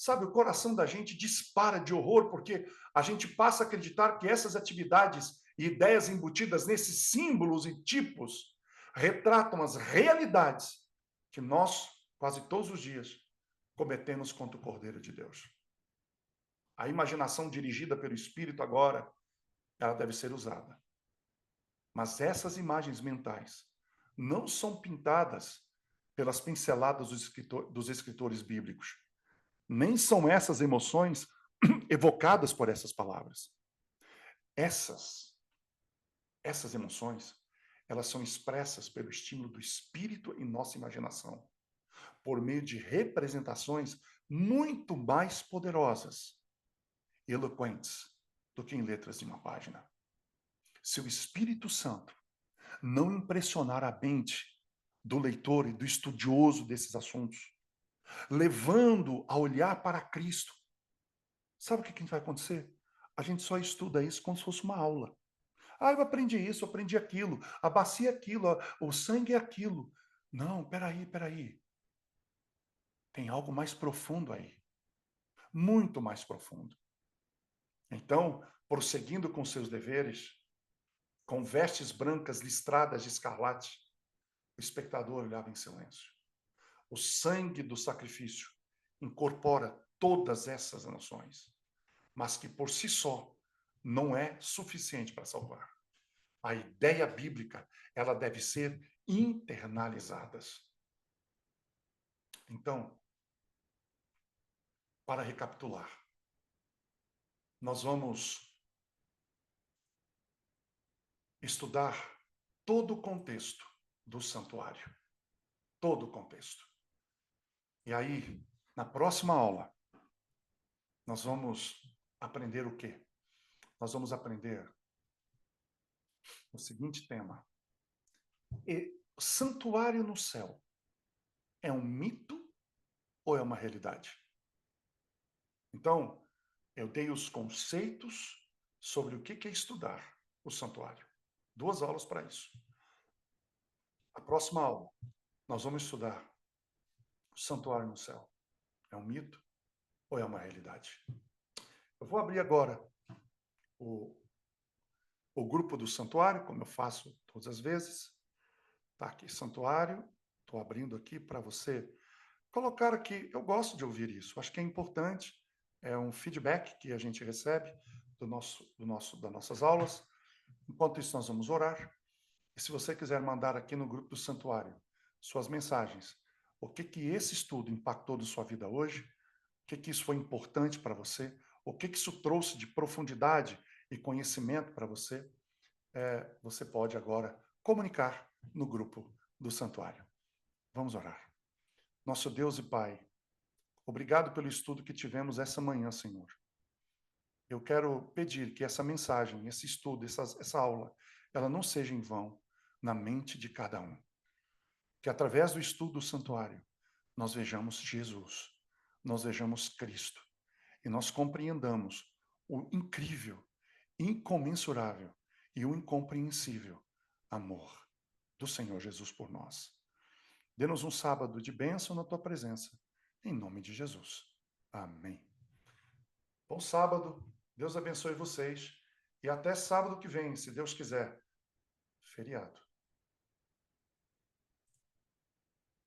Sabe, o coração da gente dispara de horror, porque a gente passa a acreditar que essas atividades e ideias embutidas nesses símbolos e tipos retratam as realidades que nós, quase todos os dias, cometemos contra o Cordeiro de Deus. A imaginação dirigida pelo Espírito agora, ela deve ser usada. Mas essas imagens mentais não são pintadas pelas pinceladas dos escritores bíblicos. Nem são essas emoções evocadas por essas palavras. Essas emoções, elas são expressas pelo estímulo do espírito em nossa imaginação, por meio de representações muito mais poderosas e eloquentes do que em letras de uma página. Se o Espírito Santo não impressionar a mente do leitor e do estudioso desses assuntos, levando a olhar para Cristo, sabe o que vai acontecer? A gente só estuda isso como se fosse uma aula. Ah, eu aprendi isso, eu aprendi aquilo, a bacia é aquilo, o sangue é aquilo. Não, peraí. Tem algo mais profundo aí. Muito mais profundo. Então, prosseguindo com seus deveres, com vestes brancas listradas de escarlate, o espectador olhava em silêncio. O sangue do sacrifício incorpora todas essas noções, mas que por si só não é suficiente para salvar. A ideia bíblica, ela deve ser internalizada. Então, para recapitular, nós vamos estudar todo o contexto do santuário. Todo o contexto. E aí, na próxima aula, nós vamos aprender o quê? Nós vamos aprender o seguinte tema. O santuário no céu é um mito ou é uma realidade? Então, eu dei os conceitos sobre o que é estudar o santuário. 2 aulas para isso. A próxima aula, nós vamos estudar o santuário no céu. É um mito ou é uma realidade? Eu vou abrir agora o grupo do santuário, como eu faço todas as vezes. Tá aqui, santuário. Estou abrindo aqui para você colocar aqui. Eu gosto de ouvir isso. Acho que é importante. É um feedback que a gente recebe das nossas aulas. Enquanto isso, nós vamos orar. E se você quiser mandar aqui no grupo do santuário suas mensagens, o que esse estudo impactou na sua vida hoje, o que isso foi importante para você, o que isso trouxe de profundidade e conhecimento para você, você pode agora comunicar no grupo do santuário. Vamos orar. Nosso Deus e Pai, obrigado pelo estudo que tivemos essa manhã, Senhor. Eu quero pedir que essa mensagem, esse estudo, essa aula, ela não seja em vão na mente de cada um. Que através do estudo do santuário, nós vejamos Jesus, nós vejamos Cristo. e nós compreendamos o incrível, incomensurável e o incompreensível amor do Senhor Jesus por nós. Dê-nos um sábado de bênção na tua presença, em nome de Jesus. Amém. Bom sábado, Deus abençoe vocês e até sábado que vem, se Deus quiser. Feriado.